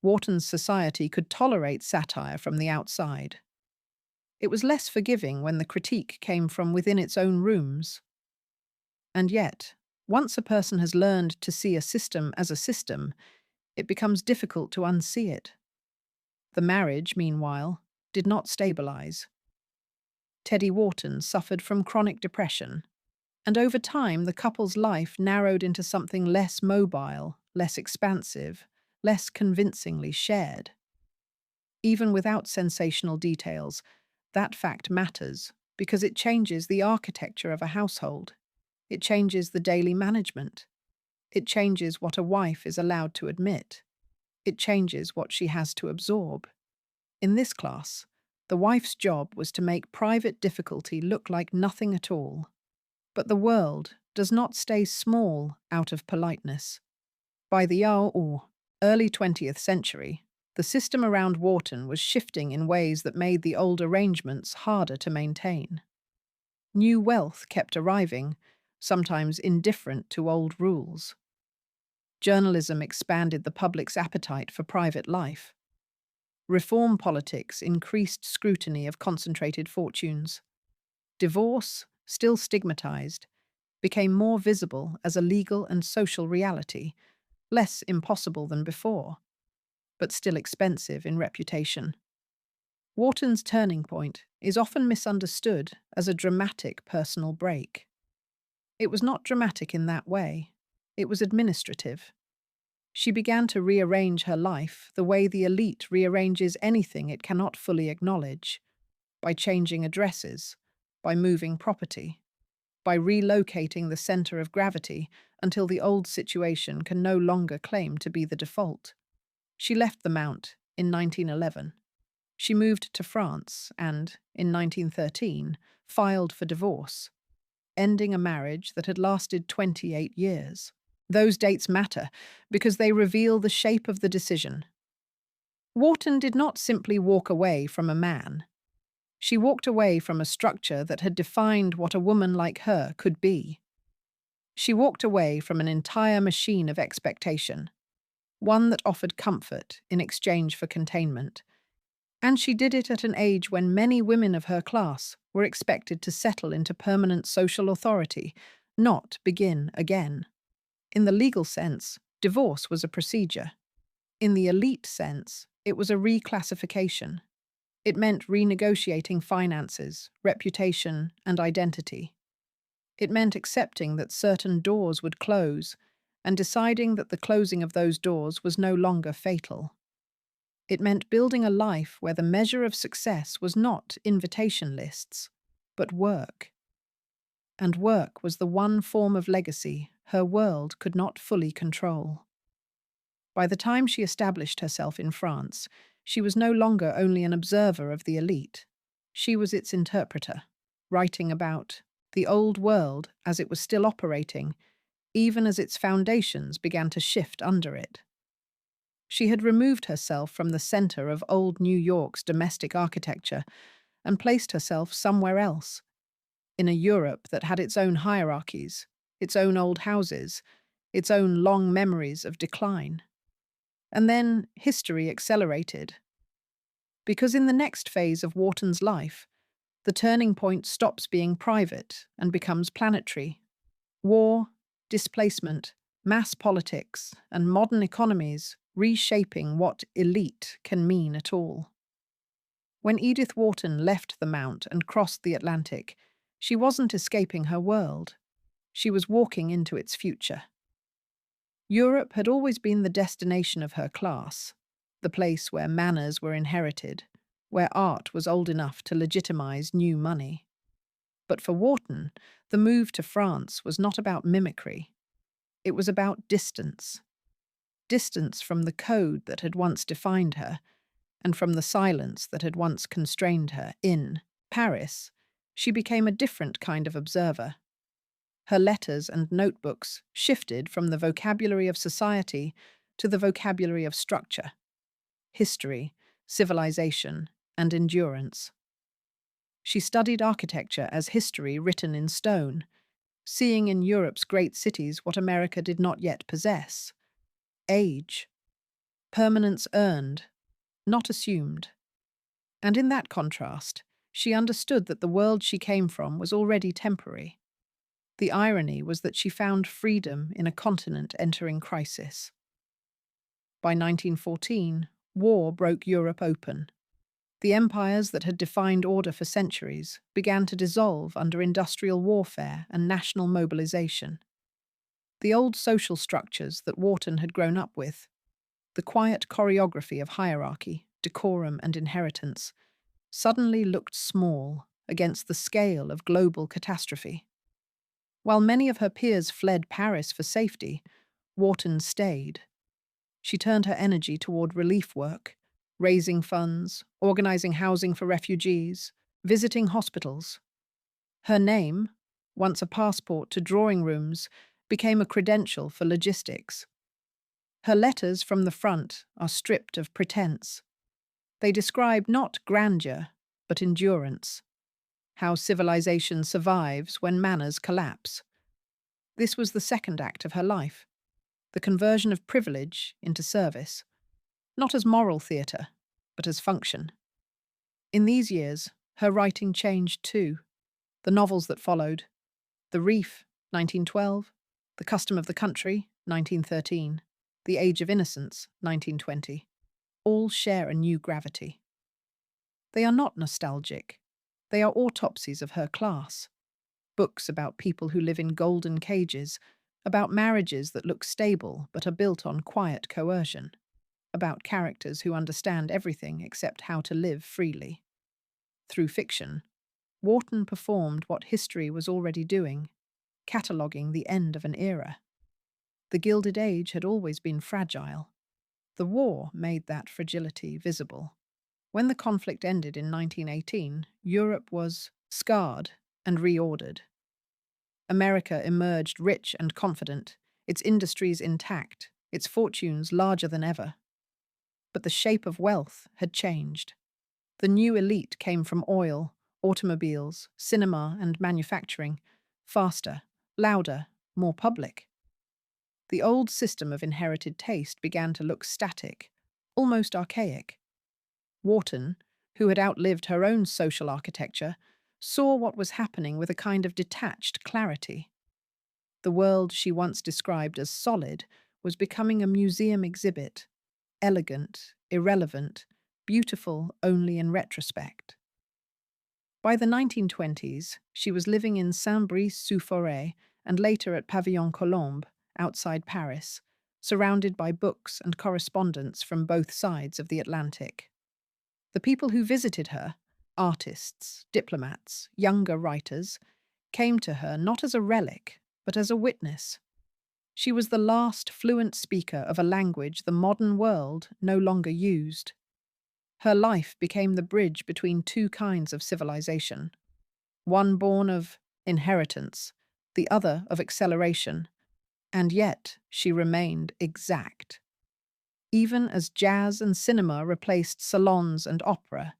Wharton's society could tolerate satire from the outside. It was less forgiving when the critique came from within its own rooms. And yet, once a person has learned to see a system as a system, it becomes difficult to unsee it. The marriage, meanwhile, did not stabilize. Teddy Wharton suffered from chronic depression, and over time the couple's life narrowed into something less mobile, less expansive, less convincingly shared. Even without sensational details, that fact matters because it changes the architecture of a household. It changes the daily management. It changes what a wife is allowed to admit. It changes what she has to absorb. In this class, the wife's job was to make private difficulty look like nothing at all. But the world does not stay small out of politeness. By the early 20th century, the system around Wharton was shifting in ways that made the old arrangements harder to maintain. New wealth kept arriving, sometimes indifferent to old rules. Journalism expanded the public's appetite for private life. Reform politics increased scrutiny of concentrated fortunes. Divorce, still stigmatized, became more visible as a legal and social reality, less impossible than before, but still expensive in reputation. Wharton's turning point is often misunderstood as a dramatic personal break. It was not dramatic in that way. It was administrative. She began to rearrange her life the way the elite rearranges anything it cannot fully acknowledge, by changing addresses, by moving property, by relocating the center of gravity until the old situation can no longer claim to be the default. She left the Mount in 1911. She moved to France and, in 1913, filed for divorce, ending a marriage that had lasted 28 years. Those dates matter because they reveal the shape of the decision. Wharton did not simply walk away from a man. She walked away from a structure that had defined what a woman like her could be. She walked away from an entire machine of expectation, one that offered comfort in exchange for containment, And she did it at an age when many women of her class were expected to settle into permanent social authority, not begin again. In the legal sense, divorce was a procedure. In the elite sense, it was a reclassification. It meant renegotiating finances, reputation, and identity. It meant accepting that certain doors would close and deciding that the closing of those doors was no longer fatal. It meant building a life where the measure of success was not invitation lists, but work. And work was the one form of legacy her world could not fully control. By the time she established herself in France, she was no longer only an observer of the elite. She was its interpreter, writing about the old world as it was still operating, even as its foundations began to shift under it. She had removed herself from the center of old New York's domestic architecture and placed herself somewhere else, in a Europe that had its own hierarchies, its own old houses, its own long memories of decline. And then history accelerated. Because in the next phase of Wharton's life, the turning point stops being private and becomes planetary. War, displacement, mass politics, and modern economies reshaping what elite can mean at all. When Edith Wharton left the Mount and crossed the Atlantic, she wasn't escaping her world. She was walking into its future. Europe had always been the destination of her class, the place where manners were inherited, where art was old enough to legitimize new money. But for Wharton, the move to France was not about mimicry. It was about distance. Distance from the code that had once defined her, and from the silence that had once constrained her. In Paris, she became a different kind of observer. Her letters and notebooks shifted from the vocabulary of society to the vocabulary of structure, history, civilization, and endurance. She studied architecture as history written in stone, seeing in Europe's great cities what America did not yet possess: age, permanence earned, not assumed. And in that contrast, she understood that the world she came from was already temporary. The irony was that she found freedom in a continent entering crisis. By 1914, war broke Europe open. The empires that had defined order for centuries began to dissolve under industrial warfare and national mobilization. The old social structures that Wharton had grown up with, the quiet choreography of hierarchy, decorum, and inheritance, suddenly looked small against the scale of global catastrophe. While many of her peers fled Paris for safety, Wharton stayed. She turned her energy toward relief work, raising funds, organizing housing for refugees, visiting hospitals. Her name, once a passport to drawing rooms, became a credential for logistics. Her letters from the front are stripped of pretense. They describe not grandeur, but endurance. How civilization survives when manners collapse. This was the second act of her life, the conversion of privilege into service, not as moral theatre, but as function. In these years, her writing changed too. The novels that followed, The Reef, 1912, The Custom of the Country, 1913, The Age of Innocence, 1920, all share a new gravity. They are not nostalgic. They are autopsies of her class. Books about people who live in golden cages, about marriages that look stable but are built on quiet coercion, about characters who understand everything except how to live freely. Through fiction, Wharton performed what history was already doing, cataloguing the end of an era. The Gilded Age had always been fragile. The war made that fragility visible. When the conflict ended in 1918, Europe was scarred and reordered. America emerged rich and confident, its industries intact, its fortunes larger than ever. But the shape of wealth had changed. The new elite came from oil, automobiles, cinema, and manufacturing, faster, louder, more public. The old system of inherited taste began to look static, almost archaic. Wharton, who had outlived her own social architecture, saw what was happening with a kind of detached clarity. The world she once described as solid was becoming a museum exhibit, elegant, irrelevant, beautiful only in retrospect. By the 1920s, she was living in Saint-Brice-sous-Forêt and later at Pavillon Colombe, outside Paris, surrounded by books and correspondence from both sides of the Atlantic. The people who visited her, artists, diplomats, younger writers, came to her not as a relic, but as a witness. She was the last fluent speaker of a language the modern world no longer used. Her life became the bridge between two kinds of civilization, one born of inheritance, the other of acceleration, and yet she remained exact. Even as jazz and cinema replaced salons and opera,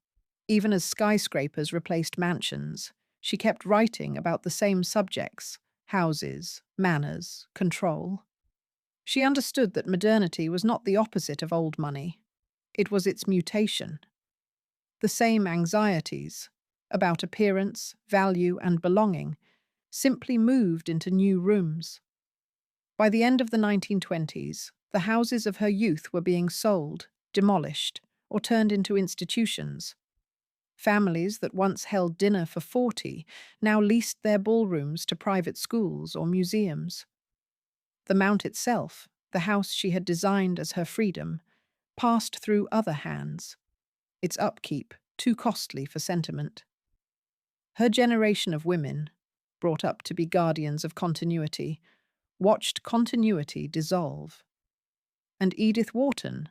even as skyscrapers replaced mansions, she kept writing about the same subjects: houses, manners, control. She understood that modernity was not the opposite of old money. It was its mutation. The same anxieties about appearance, value, and belonging simply moved into new rooms. By the end of the 1920s, the houses of her youth were being sold, demolished, or turned into institutions. Families that once held dinner for 40 now leased their ballrooms to private schools or museums. The Mount itself, the house she had designed as her freedom, passed through other hands, its upkeep too costly for sentiment. Her generation of women, brought up to be guardians of continuity, watched continuity dissolve. And Edith Wharton,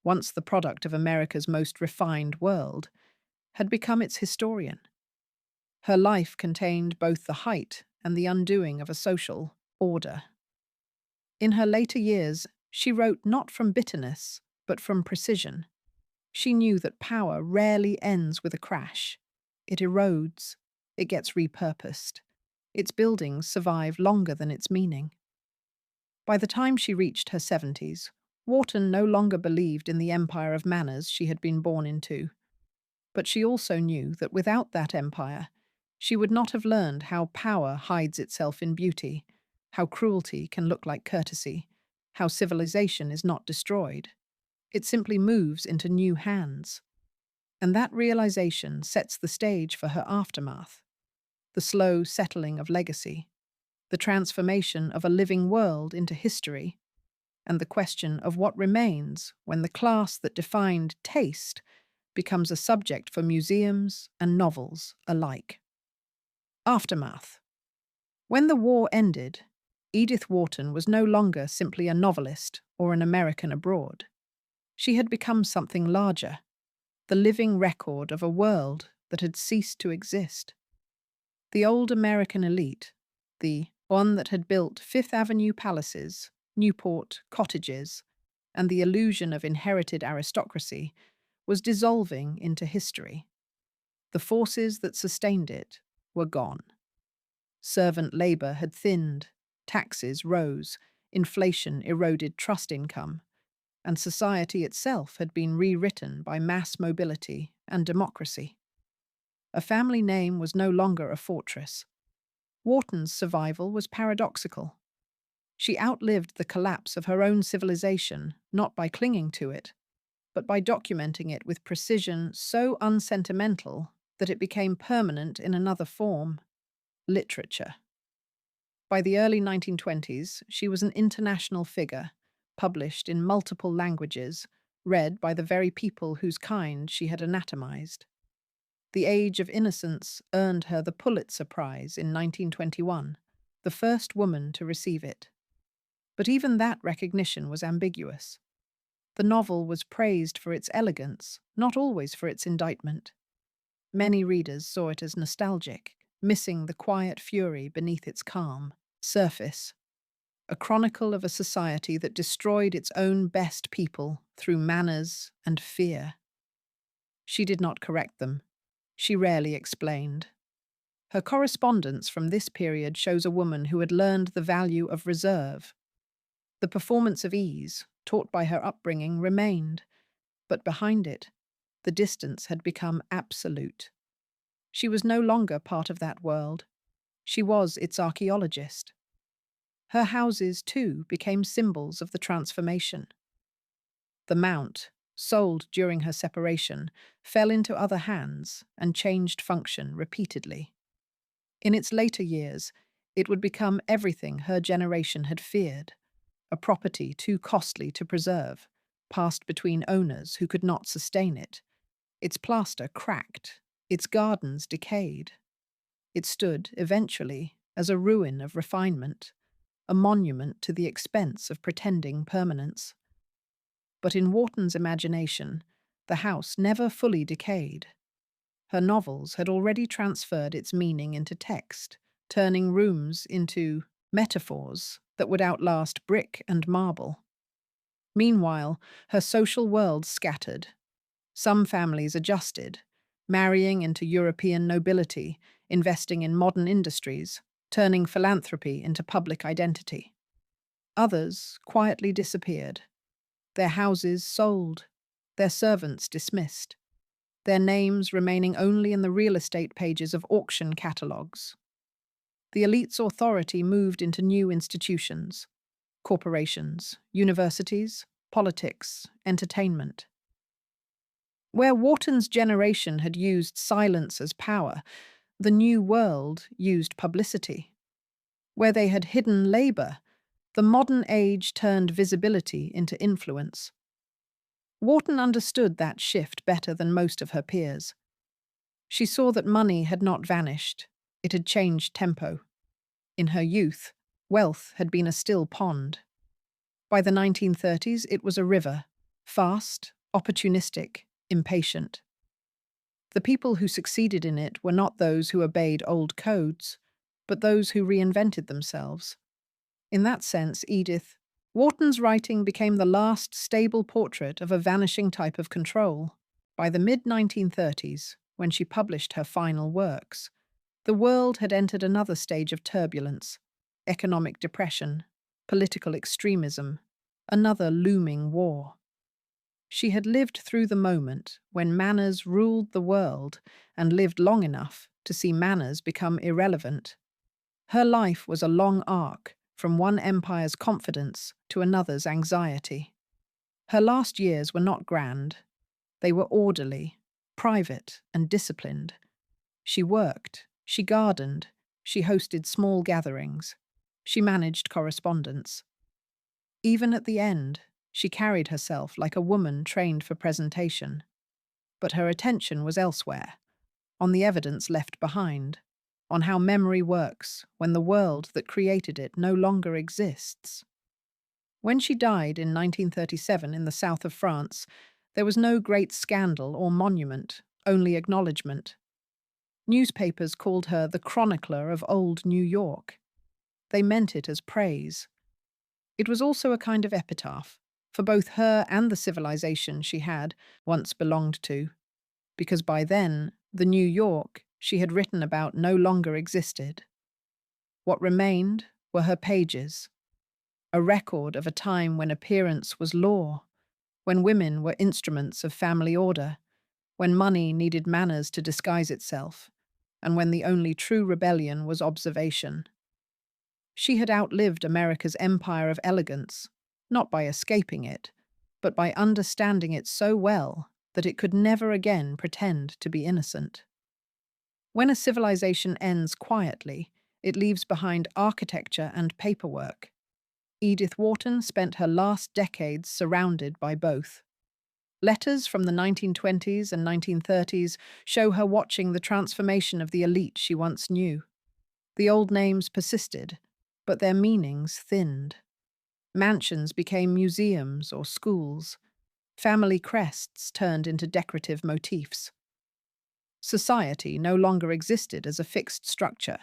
once the product of America's most refined world, had become its historian. Her life contained both the height and the undoing of a social order. In her later years, she wrote not from bitterness, but from precision. She knew that power rarely ends with a crash. It erodes, it gets repurposed. Its buildings survive longer than its meaning. By the time she reached her 70s, Wharton no longer believed in the empire of manners she had been born into. But she also knew that without that empire, she would not have learned how power hides itself in beauty, how cruelty can look like courtesy, how civilization is not destroyed. It simply moves into new hands. And that realization sets the stage for her aftermath, the slow settling of legacy, the transformation of a living world into history, and the question of what remains when the class that defined taste becomes a subject for museums and novels alike. Aftermath. When the war ended, Edith Wharton was no longer simply a novelist or an American abroad. She had become something larger, the living record of a world that had ceased to exist. The old American elite, the one that had built Fifth Avenue palaces, Newport cottages, and the illusion of inherited aristocracy, was dissolving into history. The forces that sustained it were gone. Servant labor had thinned, taxes rose, inflation eroded trust income, and society itself had been rewritten by mass mobility and democracy. A family name was no longer a fortress. Wharton's survival was paradoxical. She outlived the collapse of her own civilization not by clinging to it, but by documenting it with precision so unsentimental that it became permanent in another form: literature. By the early 1920s, she was an international figure, published in multiple languages, read by the very people whose kind she had anatomized. The Age of Innocence earned her the Pulitzer Prize in 1921, the first woman to receive it. But even that recognition was ambiguous. The novel was praised for its elegance, not always for its indictment. Many readers saw it as nostalgic, missing the quiet fury beneath its calm surface, a chronicle of a society that destroyed its own best people through manners and fear. She did not correct them. She rarely explained. Her correspondence from this period shows a woman who had learned the value of reserve. The performance of ease, taught by her upbringing, remained, but behind it, The distance had become absolute. She was no longer part of that world. She was its archaeologist. Her houses, too, became symbols of the transformation. The Mount, sold during her separation, fell into other hands and changed function repeatedly. In its later years, it would become everything her generation had feared, a property too costly to preserve, passed between owners who could not sustain it. Its plaster cracked, its gardens decayed. It stood, eventually, as a ruin of refinement, a monument to the expense of pretending permanence. But in Wharton's imagination, the house never fully decayed. Her novels had already transferred its meaning into text, turning rooms into metaphors that would outlast brick and marble. Meanwhile, her social world scattered. Some families adjusted, marrying into European nobility, investing in modern industries, turning philanthropy into public identity. Others quietly disappeared, their houses sold, their servants dismissed, their names remaining only in the real estate pages of auction catalogues. The elite's authority moved into new institutions, corporations, universities, politics, entertainment. Where Wharton's generation had used silence as power, the new world used publicity. Where they had hidden labor, the modern age turned visibility into influence. Wharton understood that shift better than most of her peers. She saw that money had not vanished, it had changed tempo. In her youth, wealth had been a still pond. By the 1930s, it was a river, fast, opportunistic, impatient. The people who succeeded in it were not those who obeyed old codes, but those who reinvented themselves. In that sense, Wharton's writing became the last stable portrait of a vanishing type of control. By the mid-1930s, when she published her final works, the world had entered another stage of turbulence, economic depression, political extremism, another looming war. She had lived through the moment when manners ruled the world and lived long enough to see manners become irrelevant. Her life was a long arc, from one empire's confidence to another's anxiety. Her last years were not grand. They were orderly, private, and disciplined. She worked, she gardened, she hosted small gatherings, she managed correspondence. Even at the end, she carried herself like a woman trained for presentation. But her attention was elsewhere, on the evidence left behind, on how memory works when the world that created it no longer exists. When she died in 1937 in the south of France, there was no great scandal or monument, only acknowledgement. Newspapers called her the chronicler of old New York. They meant it as praise. It was also a kind of epitaph, for both her and the civilization she had once belonged to, because by then, the New York she had written about no longer existed. What remained were her pages, a record of a time when appearance was law, when women were instruments of family order, when money needed manners to disguise itself, and when the only true rebellion was observation. She had outlived America's empire of elegance, not by escaping it, but by understanding it so well that it could never again pretend to be innocent. When a civilization ends quietly, it leaves behind architecture and paperwork. Edith Wharton spent her last decades surrounded by both. Letters from the 1920s and 1930s show her watching the transformation of the elite she once knew. The old names persisted, but their meanings thinned. Mansions became museums or schools. Family crests turned into decorative motifs. Society no longer existed as a fixed structure.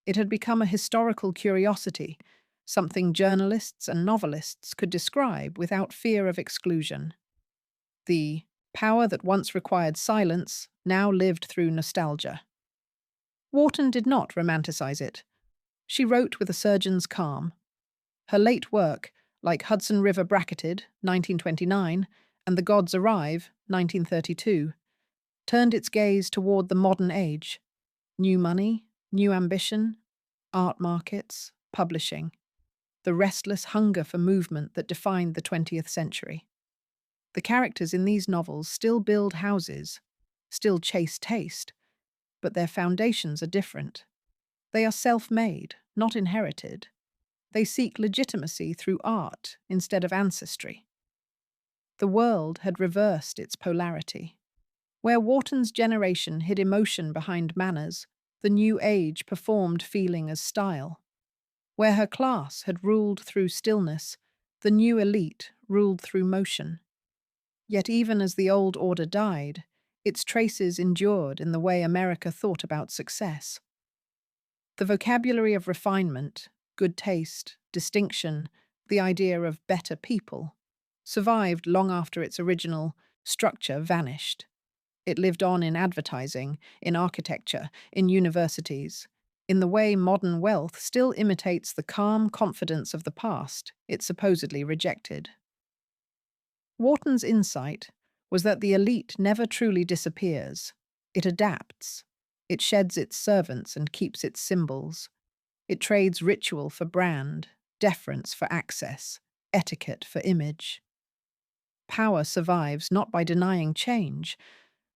It had become a historical curiosity, something journalists and novelists could describe without fear of exclusion. The power that once required silence now lived through nostalgia. Wharton did not romanticize it. She wrote with a surgeon's calm. Her late work, like Hudson River Bracketed, 1929, and The Gods Arrive, 1932, turned its gaze toward the modern age. New money, new ambition, art markets, publishing. The restless hunger for movement that defined the 20th century. The characters in these novels still build houses, still chase taste, but their foundations are different. They are self-made, not inherited. They seek legitimacy through art instead of ancestry. The world had reversed its polarity. Where Wharton's generation hid emotion behind manners, the new age performed feeling as style. Where her class had ruled through stillness, the new elite ruled through motion. Yet even as the old order died, its traces endured in the way America thought about success. The vocabulary of refinement, good taste, distinction, the idea of better people, survived long after its original structure vanished. It lived on in advertising, in architecture, in universities, in the way modern wealth still imitates the calm confidence of the past it supposedly rejected. Wharton's insight was that the elite never truly disappears. It adapts. It sheds its servants and keeps its symbols. It trades ritual for brand, deference for access, etiquette for image. Power survives not by denying change,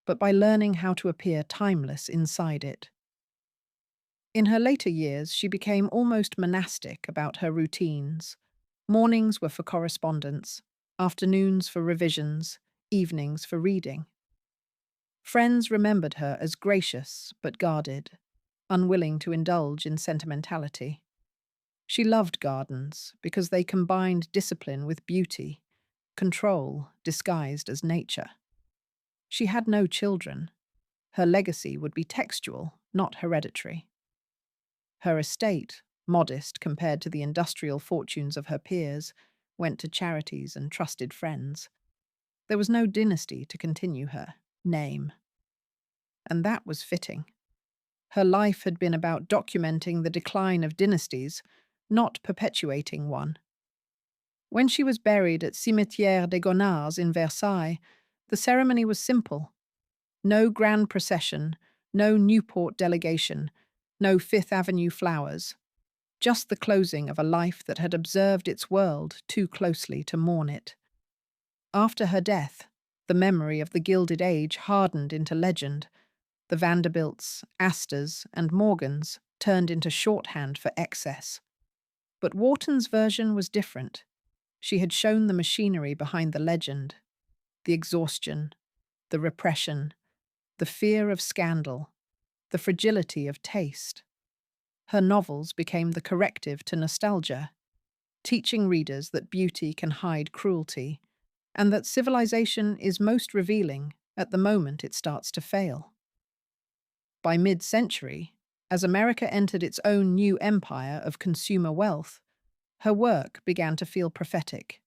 but by learning how to appear timeless inside it. In her later years, she became almost monastic about her routines. Mornings were for correspondence, afternoons for revisions, evenings for reading. Friends remembered her as gracious but guarded, unwilling to indulge in sentimentality. She loved gardens because they combined discipline with beauty, control disguised as nature. She had no children. Her legacy would be textual, not hereditary. Her estate, modest compared to the industrial fortunes of her peers, went to charities and trusted friends. There was no dynasty to continue her name. And that was fitting. Her life had been about documenting the decline of dynasties, not perpetuating one. When she was buried at Cimetière des Gonards in Versailles, the ceremony was simple. No grand procession, no Newport delegation, no Fifth Avenue flowers. Just the closing of a life that had observed its world too closely to mourn it. After her death, the memory of the Gilded Age hardened into legend. The Vanderbilts, Astors, and Morgans turned into shorthand for excess. But Wharton's version was different. She had shown the machinery behind the legend, the exhaustion, the repression, the fear of scandal, the fragility of taste. Her novels became the corrective to nostalgia, teaching readers that beauty can hide cruelty, and that civilization is most revealing at the moment it starts to fail. By mid-century, as America entered its own new empire of consumer wealth, her work began to feel prophetic.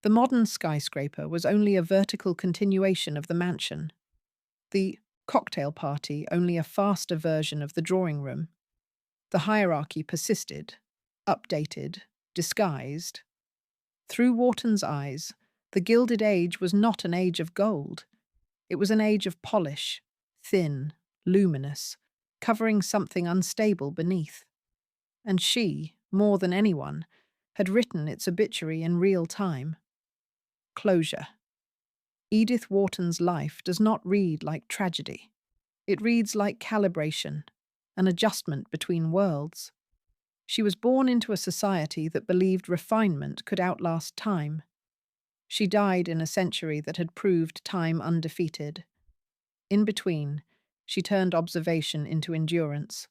The modern skyscraper was only a vertical continuation of the mansion, the cocktail party only a faster version of the drawing room. The hierarchy persisted, updated, disguised. Through Wharton's eyes, the Gilded Age was not an age of gold. It was an age of polish, thin, luminous, covering something unstable beneath. And she, more than anyone, had written its obituary in real time. Closure. Edith Wharton's life does not read like tragedy. It reads like calibration, an adjustment between worlds. She was born into a society that believed refinement could outlast time. She died in a century that had proved time undefeated. In between, she turned observation into endurance.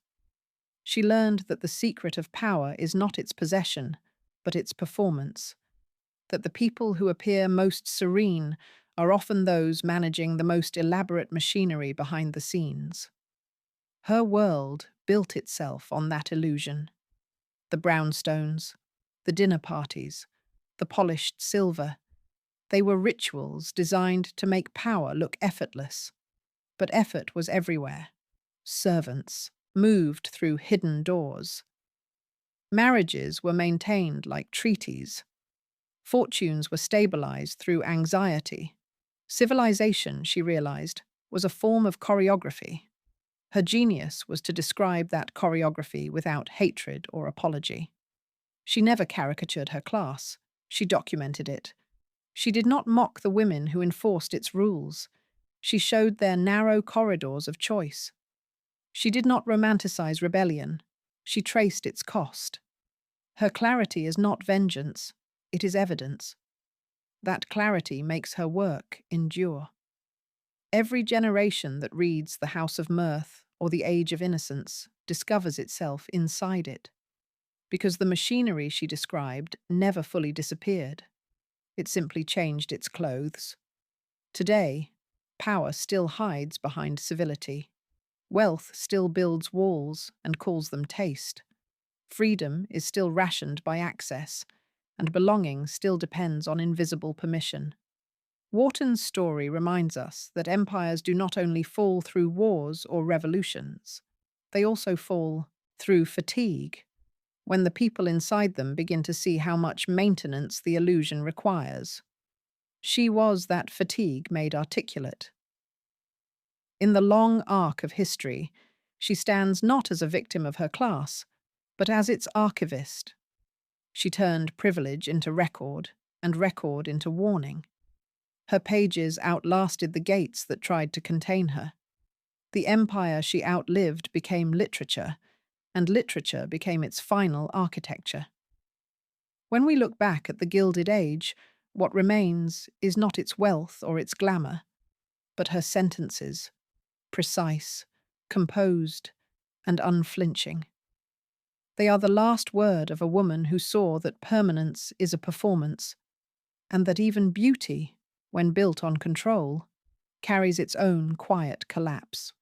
She learned that the secret of power is not its possession, but its performance. That the people who appear most serene are often those managing the most elaborate machinery behind the scenes. Her world built itself on that illusion. The brownstones, the dinner parties, the polished silver. They were rituals designed to make power look effortless. But effort was everywhere. Servants moved through hidden doors. Marriages were maintained like treaties. Fortunes were stabilized through anxiety. Civilization, she realized, was a form of choreography. Her genius was to describe that choreography without hatred or apology. She never caricatured her class. She documented it. She did not mock the women who enforced its rules. She showed their narrow corridors of choice. She did not romanticize rebellion. She traced its cost. Her clarity is not vengeance, it is evidence. That clarity makes her work endure. Every generation that reads The House of Mirth or The Age of Innocence discovers itself inside it, because the machinery she described never fully disappeared. It simply changed its clothes. Today, power still hides behind civility. Wealth still builds walls and calls them taste. Freedom is still rationed by access, and belonging still depends on invisible permission. Wharton's story reminds us that empires do not only fall through wars or revolutions, they also fall through fatigue, when the people inside them begin to see how much maintenance the illusion requires. She was that fatigue made articulate. In the long arc of history, she stands not as a victim of her class, but as its archivist. She turned privilege into record, and record into warning. Her pages outlasted the gates that tried to contain her. The empire she outlived became literature, and literature became its final architecture. When we look back at the Gilded Age, what remains is not its wealth or its glamour, but her sentences, precise, composed, and unflinching. They are the last word of a woman who saw that permanence is a performance, and that even beauty, when built on control, carries its own quiet collapse.